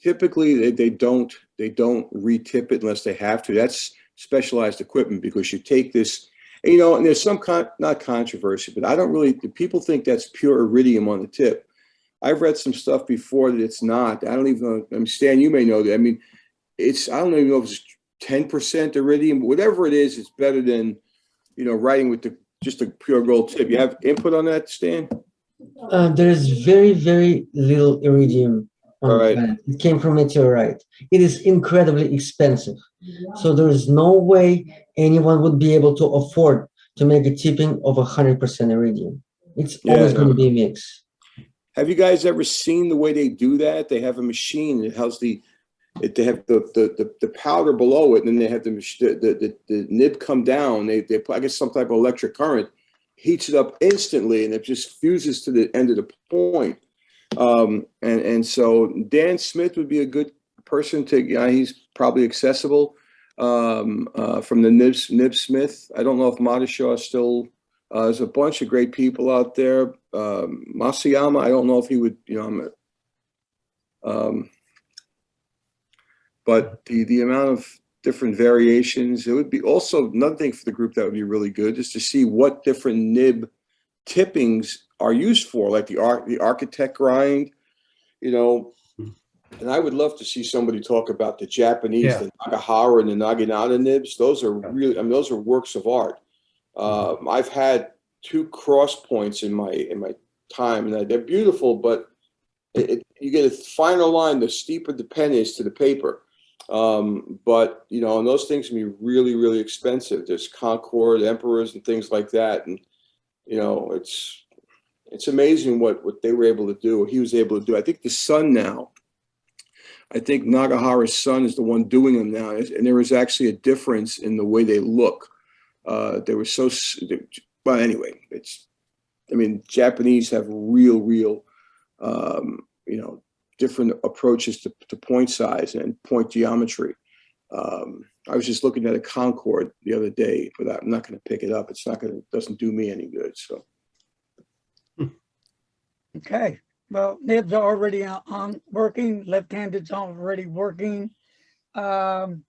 Typically they don't retip it unless they have to. That's specialized equipment, because you take this, and there's some not controversy, but I don't really. People think that's pure iridium on the tip. I've read some stuff before that it's not. I don't even know. I mean, Stan, you may know that. I mean, I don't even know if it's 10% iridium, but whatever it is, it's better than writing with just a pure gold tip. You have input on that, Stan? There's very, very little iridium on the planet. It came from meteorite. It is incredibly expensive. So there is no way anyone would be able to afford to make a tipping of 100% iridium. It's always going to be a mix. Have you guys ever seen the way they do that? They have a machine that has they have the powder below it, and then they have the nib come down. They put, I guess, some type of electric current, heats it up instantly, and it just fuses to the end of the point. And so Dan Smith would be a good person to, he's probably accessible. From the Nibs Smith. I don't know if Madashaw is still, there's a bunch of great people out there. Masayama, I don't know if he would, but the amount of different variations, it would be also another thing for the group that would be really good is to see what different nib tippings are used for, like the architect grind, and I would love to see somebody talk about the Japanese, the Nagahara and the Naginata nibs. Those are really, those are works of art. I've had 2 cross points in my time, and they're beautiful, but you get a finer line the steeper the pen is to the paper. But and those things can be really, really expensive. There's Concord, Emperors, and things like that, and it's amazing what they were able to do. Or he was able to do. I think the son now. I think Nagahara's son is the one doing them now, and there was actually a difference in the way they look. They were so. Well, anyway, Japanese have real, different approaches to point size and point geometry. I was just looking at a Concord the other day, but I'm not going to pick it up. Doesn't do me any good. So. Okay. Well, nibs are already on working. Left-handed's already working. In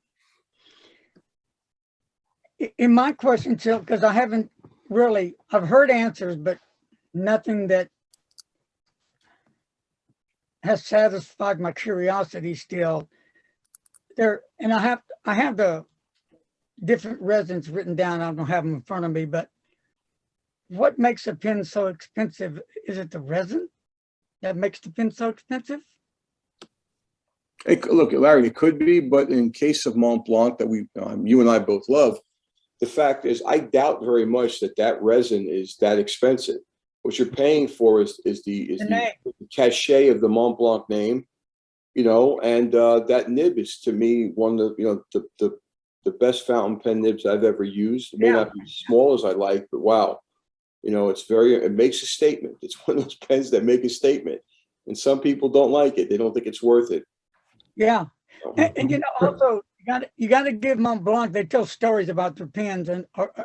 my question, because I haven't really, I've heard answers, but nothing that has satisfied my curiosity still. And I have the different resins written down. I don't have them in front of me, but what makes a pen so expensive? Is it the resin that makes the pen so expensive? Look, Larry, it could be, but in case of Mont Blanc that you and I both love, the fact is I doubt very much that resin is that expensive. What you're paying for is the cachet of the Mont Blanc name, and that nib is to me one of the best fountain pen nibs I've ever used. It may not be as small as I like, but wow. It makes a statement. It's one of those pens that make a statement, and some people don't like it. They don't think it's worth it. Yeah. And also you got to give Mont Blanc, they tell stories about their pens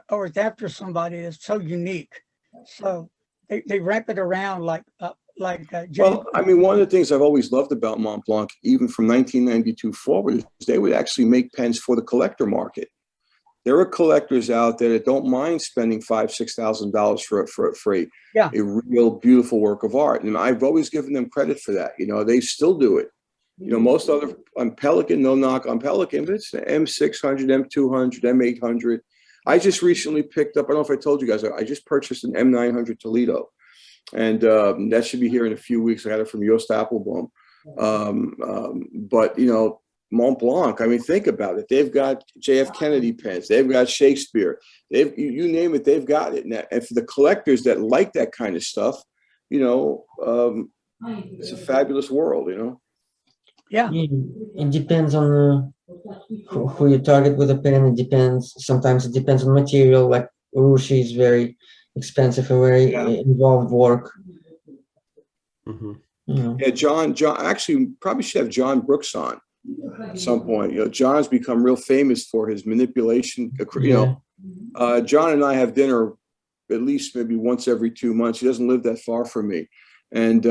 or it's after somebody that's so unique. So they wrap it around like well, one of the things I've always loved about Mont Blanc, even from 1992 forward, is they would actually make pens for the collector market. There are collectors out there that don't mind spending $5,000-$6,000 for a real beautiful work of art, and I've always given them credit for that. They still do it. Most other on Pelican, no knock on Pelican, but it's the M600, M200, M800. I just recently picked up. I don't know if I told you guys. I just purchased an M900 Toledo, and that should be here in a few weeks. I got it from Joost Appelboom. But Mont Blanc, think about it. They've got J.F. Kennedy pens. They've got Shakespeare. You name it, they've got it. And for the collectors that like that kind of stuff, it's a fabulous world, Yeah. It depends on who you target with a pen. It depends. Sometimes it depends on material. Like urushi is very expensive and very involved work. Mm-hmm. Yeah, John. Actually, probably should have John Brooks on at some point. John's become real famous for his manipulation. John and I have dinner at least maybe once every 2 months. He doesn't live that far from me, and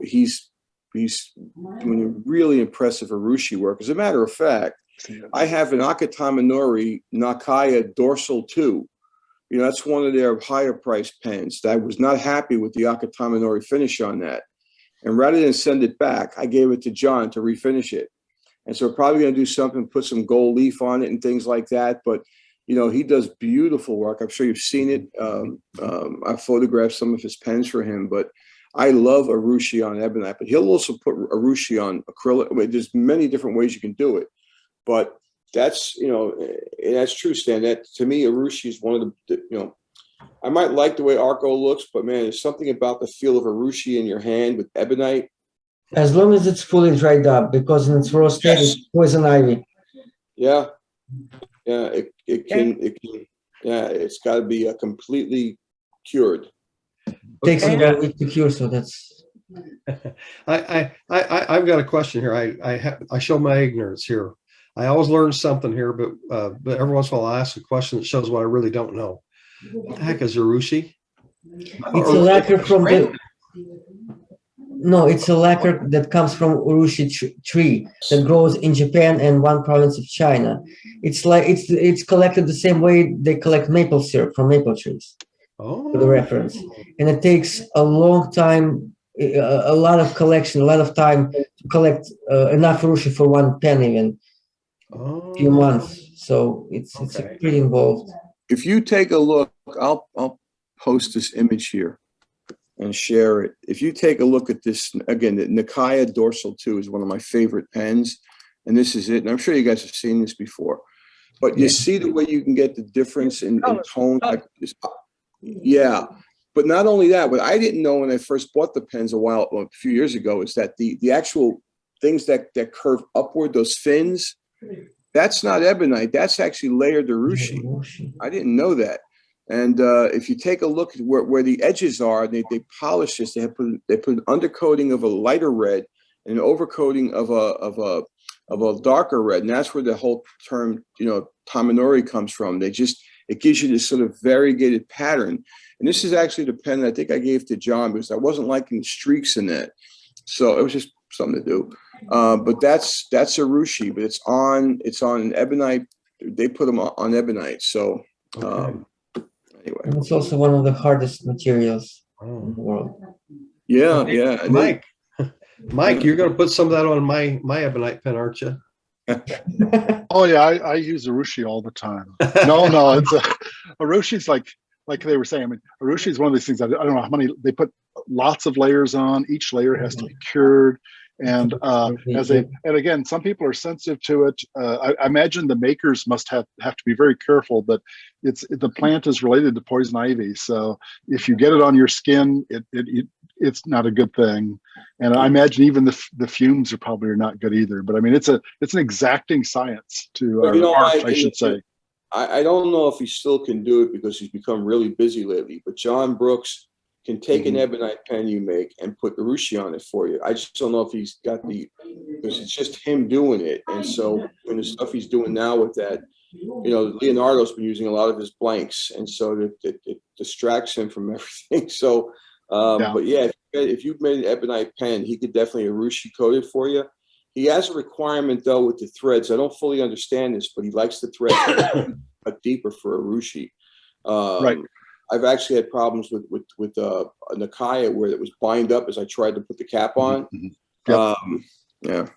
he's doing really impressive urushi work. As a matter of fact, I have an Akatamanori Nakaya Dorsal 2. That's one of their higher priced pens. I was not happy with the Akatamanori finish on that. And rather than send it back, I gave it to John to refinish it. And so we're probably going to do something, put some gold leaf on it and things like that. But, he does beautiful work. I'm sure you've seen it. I photographed some of his pens for him, but I love urushi on ebonite, but he'll also put urushi on acrylic. There's many different ways you can do it, but that's, and that's true, Stan. That to me, urushi is one of the, I might like the way Arco looks, but man, there's something about the feel of urushi in your hand with ebonite. As long as it's fully dried up, because in its raw state, it's poison ivy. Yeah. Yeah. It can, it's got to be completely cured. Takes about a week to cure, so that's I've got a question here. I show my ignorance here. I always learn something here, but every once in a while I ask a question that shows what I really don't know. What the heck is urushi? It's a lacquer from the. No, it's a lacquer that comes from urushi tree that grows in Japan and one province of China. It's like it's collected the same way they collect maple syrup from maple trees. Oh, For the reference, and it takes a long time, a lot of collection, a lot of time to collect enough urushi for one pen, even a few months. So it's pretty involved. If you take a look, I'll post this image here and share it. If you take a look at this, again, the Nikaya Dorsal 2 is one of my favorite pens, and this is it. And I'm sure you guys have seen this before, but you see the way you can get the difference in tone. Like this, yeah. But not only that, what I didn't know when I first bought the pens a few years ago, is that the actual things that curve upward, those fins, that's not ebonite. That's actually layered urushi. I didn't know that. And if you take a look at where the edges are, they polish this. They put an undercoating of a lighter red and an overcoating of a darker red, and that's where the whole term, Tamanori comes from. It gives you this sort of variegated pattern. And this is actually the pen that I think I gave to John, because I wasn't liking the streaks in it. So it was just something to do. But that's urushi, but it's on an ebonite. They put them on ebonite. So anyway. And it's also one of the hardest materials in the world. Yeah, yeah. Mike, you're going to put some of that on my ebonite pen, aren't you? Oh yeah, I use urushi all the time. No, it's urushi's like they were saying. I mean, urushi is one of these things. I don't know how many they put lots of layers on. Each layer has to be cured, and again, some people are sensitive to it. I imagine the makers must have to be very careful. But the plant is related to poison ivy, so if you get it on your skin, it's not a good thing. And I imagine even the fumes are not good either. But I mean, it's an exacting science to art, I should say. I don't know if he still can do it because he's become really busy lately. But John Brooks can take an ebonite pen you make and put urushi on it for you. I just don't know if he's got because it's just him doing it. And so when the stuff he's doing now with that, Leonardo's been using a lot of his blanks, and so it distracts him from everything. So. But yeah, if you've made an ebonite pen, he could definitely urushi coat it for you. He has a requirement though with the threads. I don't fully understand this, but he likes the threads deeper for urushi. Right. I've actually had problems with a Nikaya where it was bind up as I tried to put the cap on. Mm-hmm. Yep.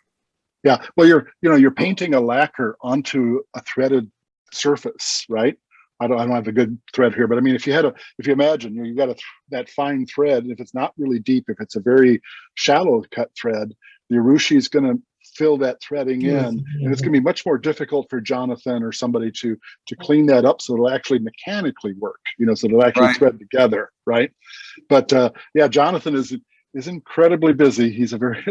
Yeah. Well, you're painting a lacquer onto a threaded surface, right? I don't have a good thread here, but I mean, if you imagine, you've got that fine thread, if it's not really deep, if it's a very shallow cut thread, the urushi is going to fill that threading in, and it's going to be much more difficult for Jonathan or somebody to clean that up so it'll actually mechanically work, so it'll actually thread together, right? But Jonathan is incredibly busy. He's a very,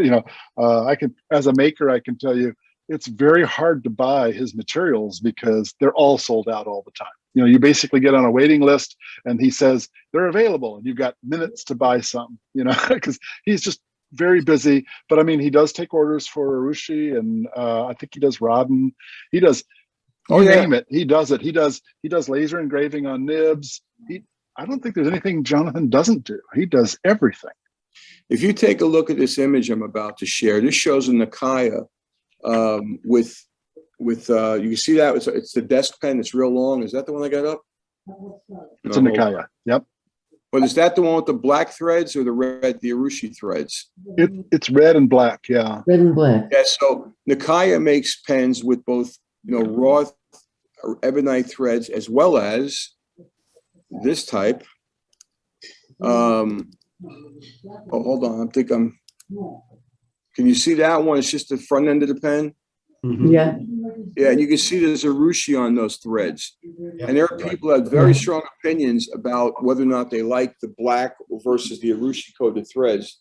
as a maker, I can tell you, it's very hard to buy his materials because they're all sold out all the time. You basically get on a waiting list and he says they're available and you've got minutes to buy some, because he's just very busy. But I mean, he does take orders for urushi, and I think he does Rodden. He does, name it, he does it. He does laser engraving on nibs. I don't think there's anything Jonathan doesn't do. He does everything. If you take a look at this image I'm about to share, this shows a Nikaya with you can see that it's the desk pen. It's real long. Is that the one I got up? It's a Nikaya. Yep. But is that the one with the black threads or the urushi threads? It's red and black. Yeah. Red and black. Yeah. So Nikaya makes pens with both raw ebonite threads as well as this type. Hold on. Can you see that one? It's just the front end of the pen. Mm-hmm. Yeah. Yeah, and you can see there's urushi on those threads. And there are people that have very strong opinions about whether or not they like the black versus the urushi coated threads.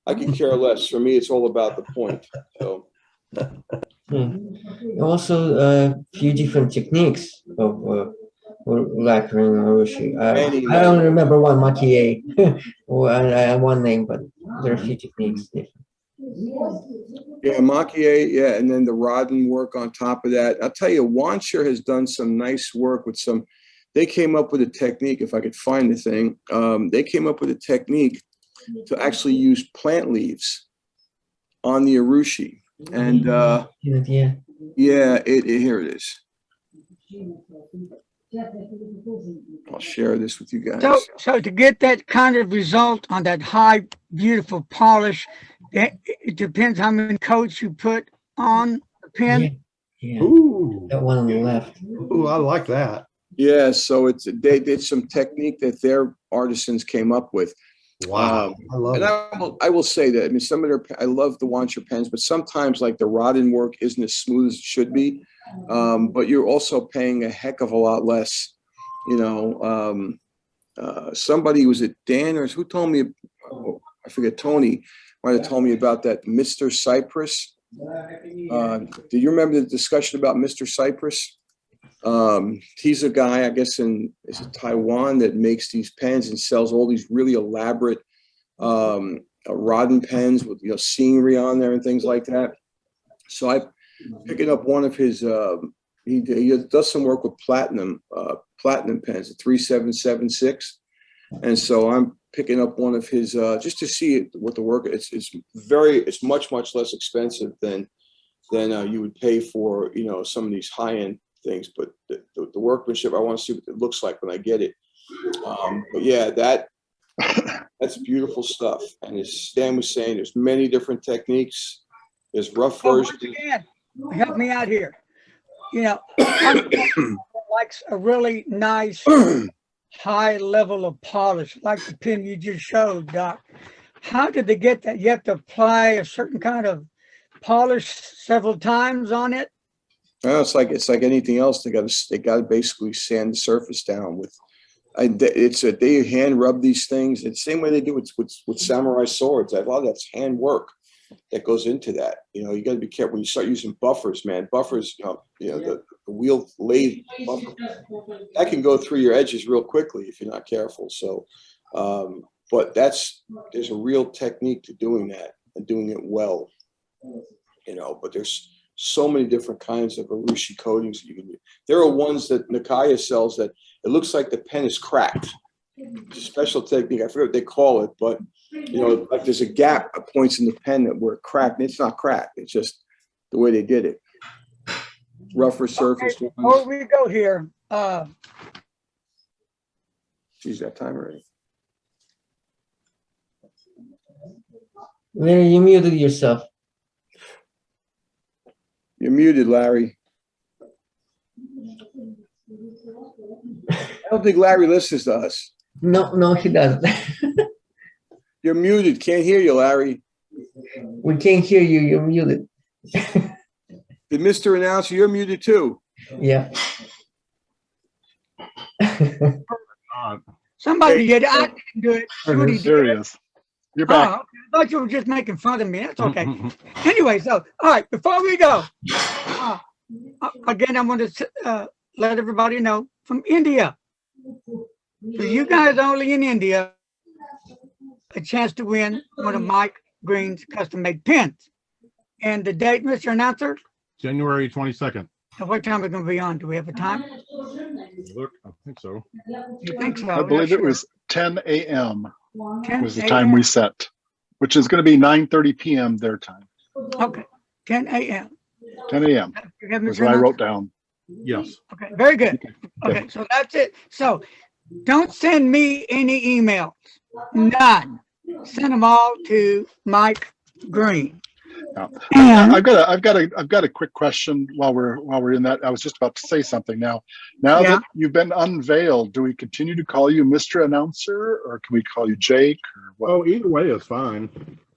I can care less. For me, it's all about the point. So. Also, a few different techniques of lacquering urushi. I only remember one, maquille, one name, but There are a few techniques. Yeah, maquille, yeah, and then the rodden work on top of that. I'll tell you, Wancher has done some nice work with some. They came up with a technique, if I could find the thing. They came up with a technique to actually use plant leaves on the urushi, and yeah, here it is. I'll share this with you guys. So to get that kind of result on that high, beautiful polish, it depends how many coats you put on the pen. Yeah. Ooh, That one on the left. ooh, I like that. Yeah, so they did some technique that their artisans came up with. Wow, I love it. I will say that, I mean, some of I love the Wancher pens, but sometimes like the rodden work isn't as smooth as it should be. But you're also paying a heck of a lot less. You know, somebody, was it Dan or who told me, I forget, Tony might have told me about that Mr. Cypress. Do you remember the discussion about Mr. Cypress? He's a guy, I guess, in Taiwan that makes these pens and sells all these really elaborate rodden pens with, you know, scenery on there and things like that. So I'm picking up one of his, he does some work with platinum pens, a 3776. And so I'm picking up one of his, just to see what the work, it's much less expensive than you would pay for, you know, some of these high-end things, but the workmanship, I want to see what it looks like when I get it. But yeah, that's beautiful stuff. And as Stan was saying, there's many different techniques. There's rough versions. Again, help me out here. You know, likes a really nice high level of polish, like the pen you just showed, Doc. How did they get that? You have to apply a certain kind of polish several times on it. No, it's like anything else. They got to basically sand the surface down with. They hand rub these things. It's the same way they do with samurai swords. A lot of that's hand work that goes into that. You know, you got to be careful when you start using buffers, man. Buffers, you know, the wheel lathe buffer, that can go through your edges real quickly if you're not careful. So, but there's a real technique to doing that and doing it well. You know, but there's so many different kinds of urushi coatings that you can do. There are ones that Nakaya sells that it looks like the pen is cracked. It's a special technique. I forget what they call it, but you know, like there's a gap at points in the pen that were cracked. And it's not cracked. It's just the way they did it. Rougher surface. Okay, before we go here, Geez, that time already. Larry, you muted yourself. You're muted, Larry. I don't think Larry listens to us. No, he doesn't. You're muted. Can't hear you, Larry. We can't hear you. You're muted. Did Mr. Announcer, you're muted too. Yeah. somebody did. I didn't do it. Shooty There did he it. is. You're back. Oh, okay. I thought you were just making fun of me. That's okay. Anyway, so all right, before we go, again, I want to let everybody know from India. For you guys only in India, a chance to win one of Mike Green's custom-made pens. And the date, Mr. Announcer? January 22nd. And what time are we going to be on? Do we have a time? Look, I think so. You think so? I believe it was 10 a.m. 10 was the time we set, which is going to be 9:30 p.m. their time. Okay, 10 a.m. 10 a.m. You have, is Mr. what I Announcer? wrote down. Yes. Okay, very good. Okay, so that's it. So don't send me any emails. None. Send them all to Mike Green. Yeah. I've got a quick question while we're in that. I was just about to say something now. Now Yeah. that you've been unveiled, do we continue to call you Mr. Announcer, or can we call you Jake, or what? Oh, either way is fine.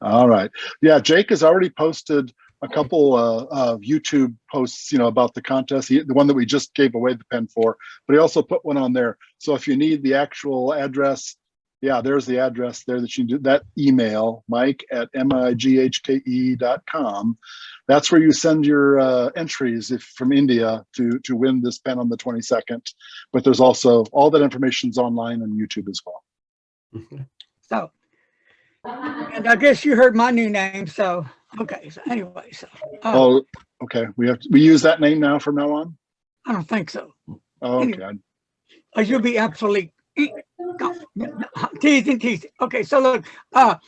All right. Yeah, Jake has already posted a couple of YouTube posts, you know, about the contest. The one that we just gave away the pen for, but he also put one on there. So if you need the actual address, yeah, there's the address there that you do. That email, mike@mighke.com. That's where you send your entries if from India to win this pen on the 22nd. But there's also all that information's online on YouTube as well. So And I guess you heard my new name, so okay. So anyway, so Oh, okay. We use that name now from now on. I don't think so. Oh, Anyway. okay. You'll be absolutely teasing. Okay, so look, now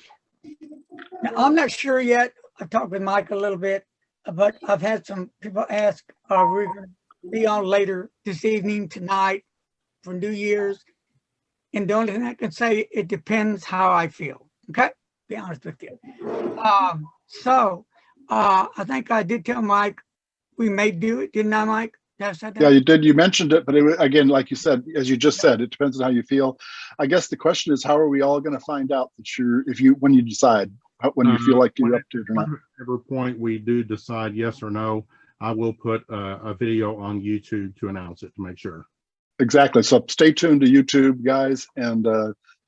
I'm not sure yet. I talked with Mike a little bit, but I've had some people ask, are we going to be on later this evening, tonight, for New Year's? And the only thing I can say, it depends how I feel. Okay, be honest with you. So I think I did tell Mike we may do it, didn't I, Mike? Yeah, you did. You mentioned it, but again, like you said, as you just said, it depends on how you feel. I guess the question is, how are we all going to find out that when you decide, when you feel like you're up to it or not? Whatever point we do decide yes or no, I will put a video on YouTube to announce it to make sure. Exactly. So stay tuned to YouTube, guys, and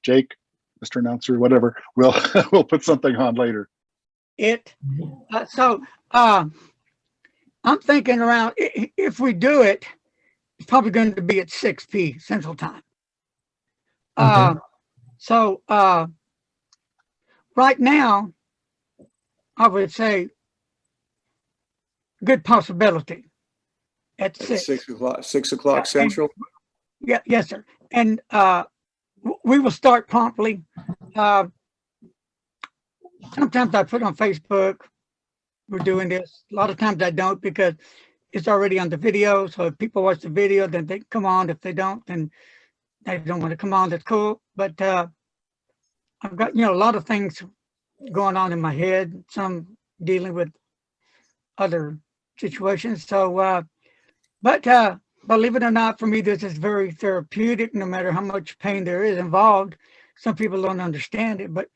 Jake, Mr. Announcer, whatever, we'll put something on later. I'm thinking around, if we do it, it's probably going to be at 6 p. Central Time. Okay. Right now, I would say good possibility at 6. 6 o'clock Central. Yeah, yes, sir. And we will start promptly. Sometimes I put on Facebook, we're doing this. A lot of times I don't, because it's already on the video. So if people watch the video, then they come on. If they don't, then they don't want to come on. That's cool. But I've got, a lot of things going on in my head, some dealing with other situations. So, but believe it or not, for me, this is very therapeutic, no matter how much pain there is involved. Some people don't understand it, but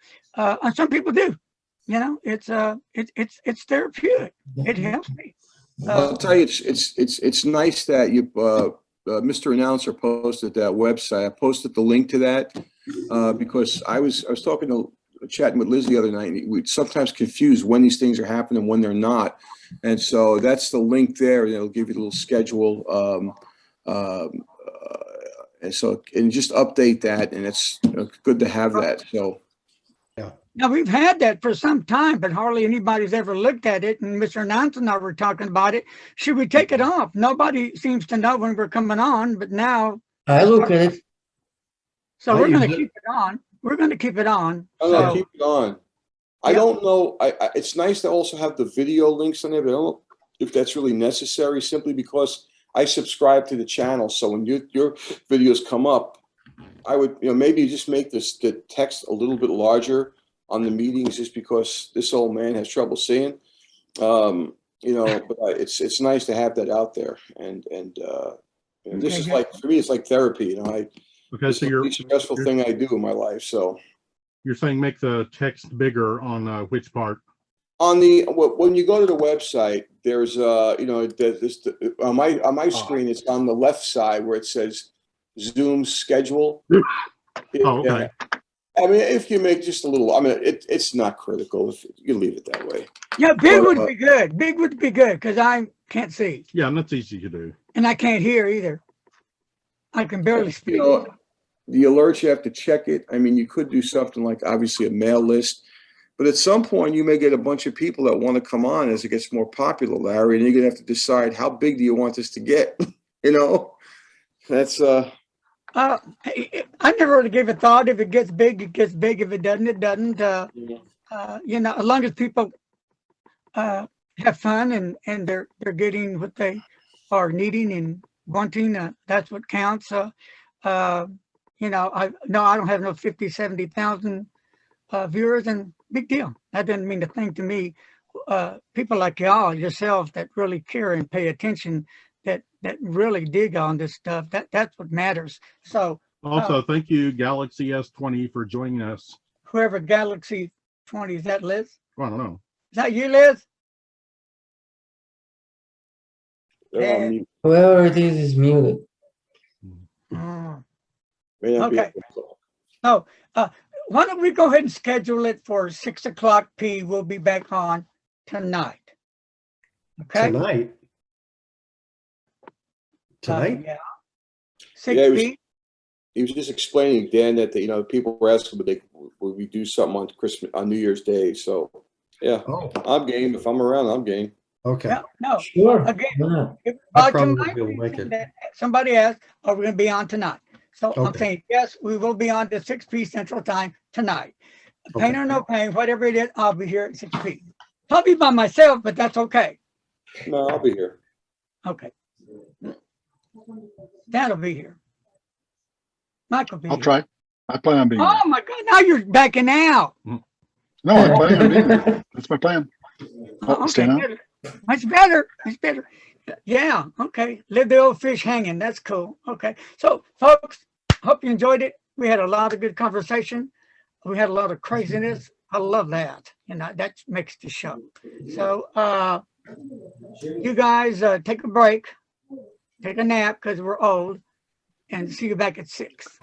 some people do. It's therapeutic. It helps me. I'll tell you, it's nice that you, Mr. Announcer, posted that website. I posted the link to that because I was chatting with Liz the other night. And we sometimes confuse when these things are happening and when they're not, and so that's the link there. It'll give you a little schedule, and just update that, and it's good to have that. So. Now, we've had that for some time, but hardly anybody's ever looked at it. And Mr. Announcer and I were talking about it. Should we take it off? Nobody seems to know when we're coming on, but now. I look at it. So we're going to keep it on. We're going to keep it on. No, keep it on. I don't know. It's nice to also have the video links on there, but I don't know if that's really necessary, simply because I subscribe to the channel. So when your videos come up, I would, maybe just make the text a little bit larger on the meetings, just because this old man has trouble seeing, but it's nice to have that out there. And this is like, for me, it's like therapy. Okay, so the stressful thing I do in my life. So you're saying make the text bigger on which part? On when you go to the website, there's on my screen, it's on the left side where it says Zoom schedule. Oh, okay. I mean, if you make just a little, it's not critical if you leave it that way. Yeah, big would be good. Big would be good, because I can't see. Yeah, and that's easy to do. And I can't hear either. I can barely speak. The alerts, you have to check it. I mean, you could do something like, obviously, a mail list. But at some point, you may get a bunch of people that want to come on as it gets more popular, Larry, and you're going to have to decide, how big do you want this to get? That's... I never really gave a thought. If it gets big, it gets big. If it doesn't, it doesn't. As long as people have fun and they're getting what they are needing and wanting, that's what counts. I don't have no 50, 70,000 viewers, and big deal. That doesn't mean a thing to me. People like y'all, yourselves, that really care and pay attention, that really dig on this stuff. That's what matters. So also, thank you, Galaxy S20, for joining us. Whoever Galaxy 20, is that Liz? I don't know. Is that you, Liz? Whoever it is muted. Okay. So why don't we go ahead and schedule it for 6 o'clock p. We'll be back on tonight. Okay. Tonight? Yeah. 6 p. he was just explaining, Dan, that you know, people were asking, would we do something on Christmas, on New Year's Day? So yeah, Oh, I'm game. If I'm around, I'm game. okay. Yeah, no. Sure. Again, Why not? I About probably tonight, won't be able to make it. that somebody asked, are we going to be on tonight? So I'm Okay. saying, yes, we will be on to 6 p Central Time tonight. Okay. Pain or no pain, whatever it is, I'll be here at 6 p. I'll be by myself, but that's okay. No, I'll be here. Okay. Dad'll be here. Mike will be I'll here. try. I plan on being there. Oh my God, now you're backing out. No, I plan on being there. That's my plan. Oh, Okay, staying on? good. Much better. Much better. Yeah, okay. Leave the old fish hanging. That's cool. Okay. So, folks, hope you enjoyed it. We had a lot of good conversation. We had a lot of craziness. I love that. You know, that makes the show. So, you guys take a break, take a nap because we're old, and see you back at 6.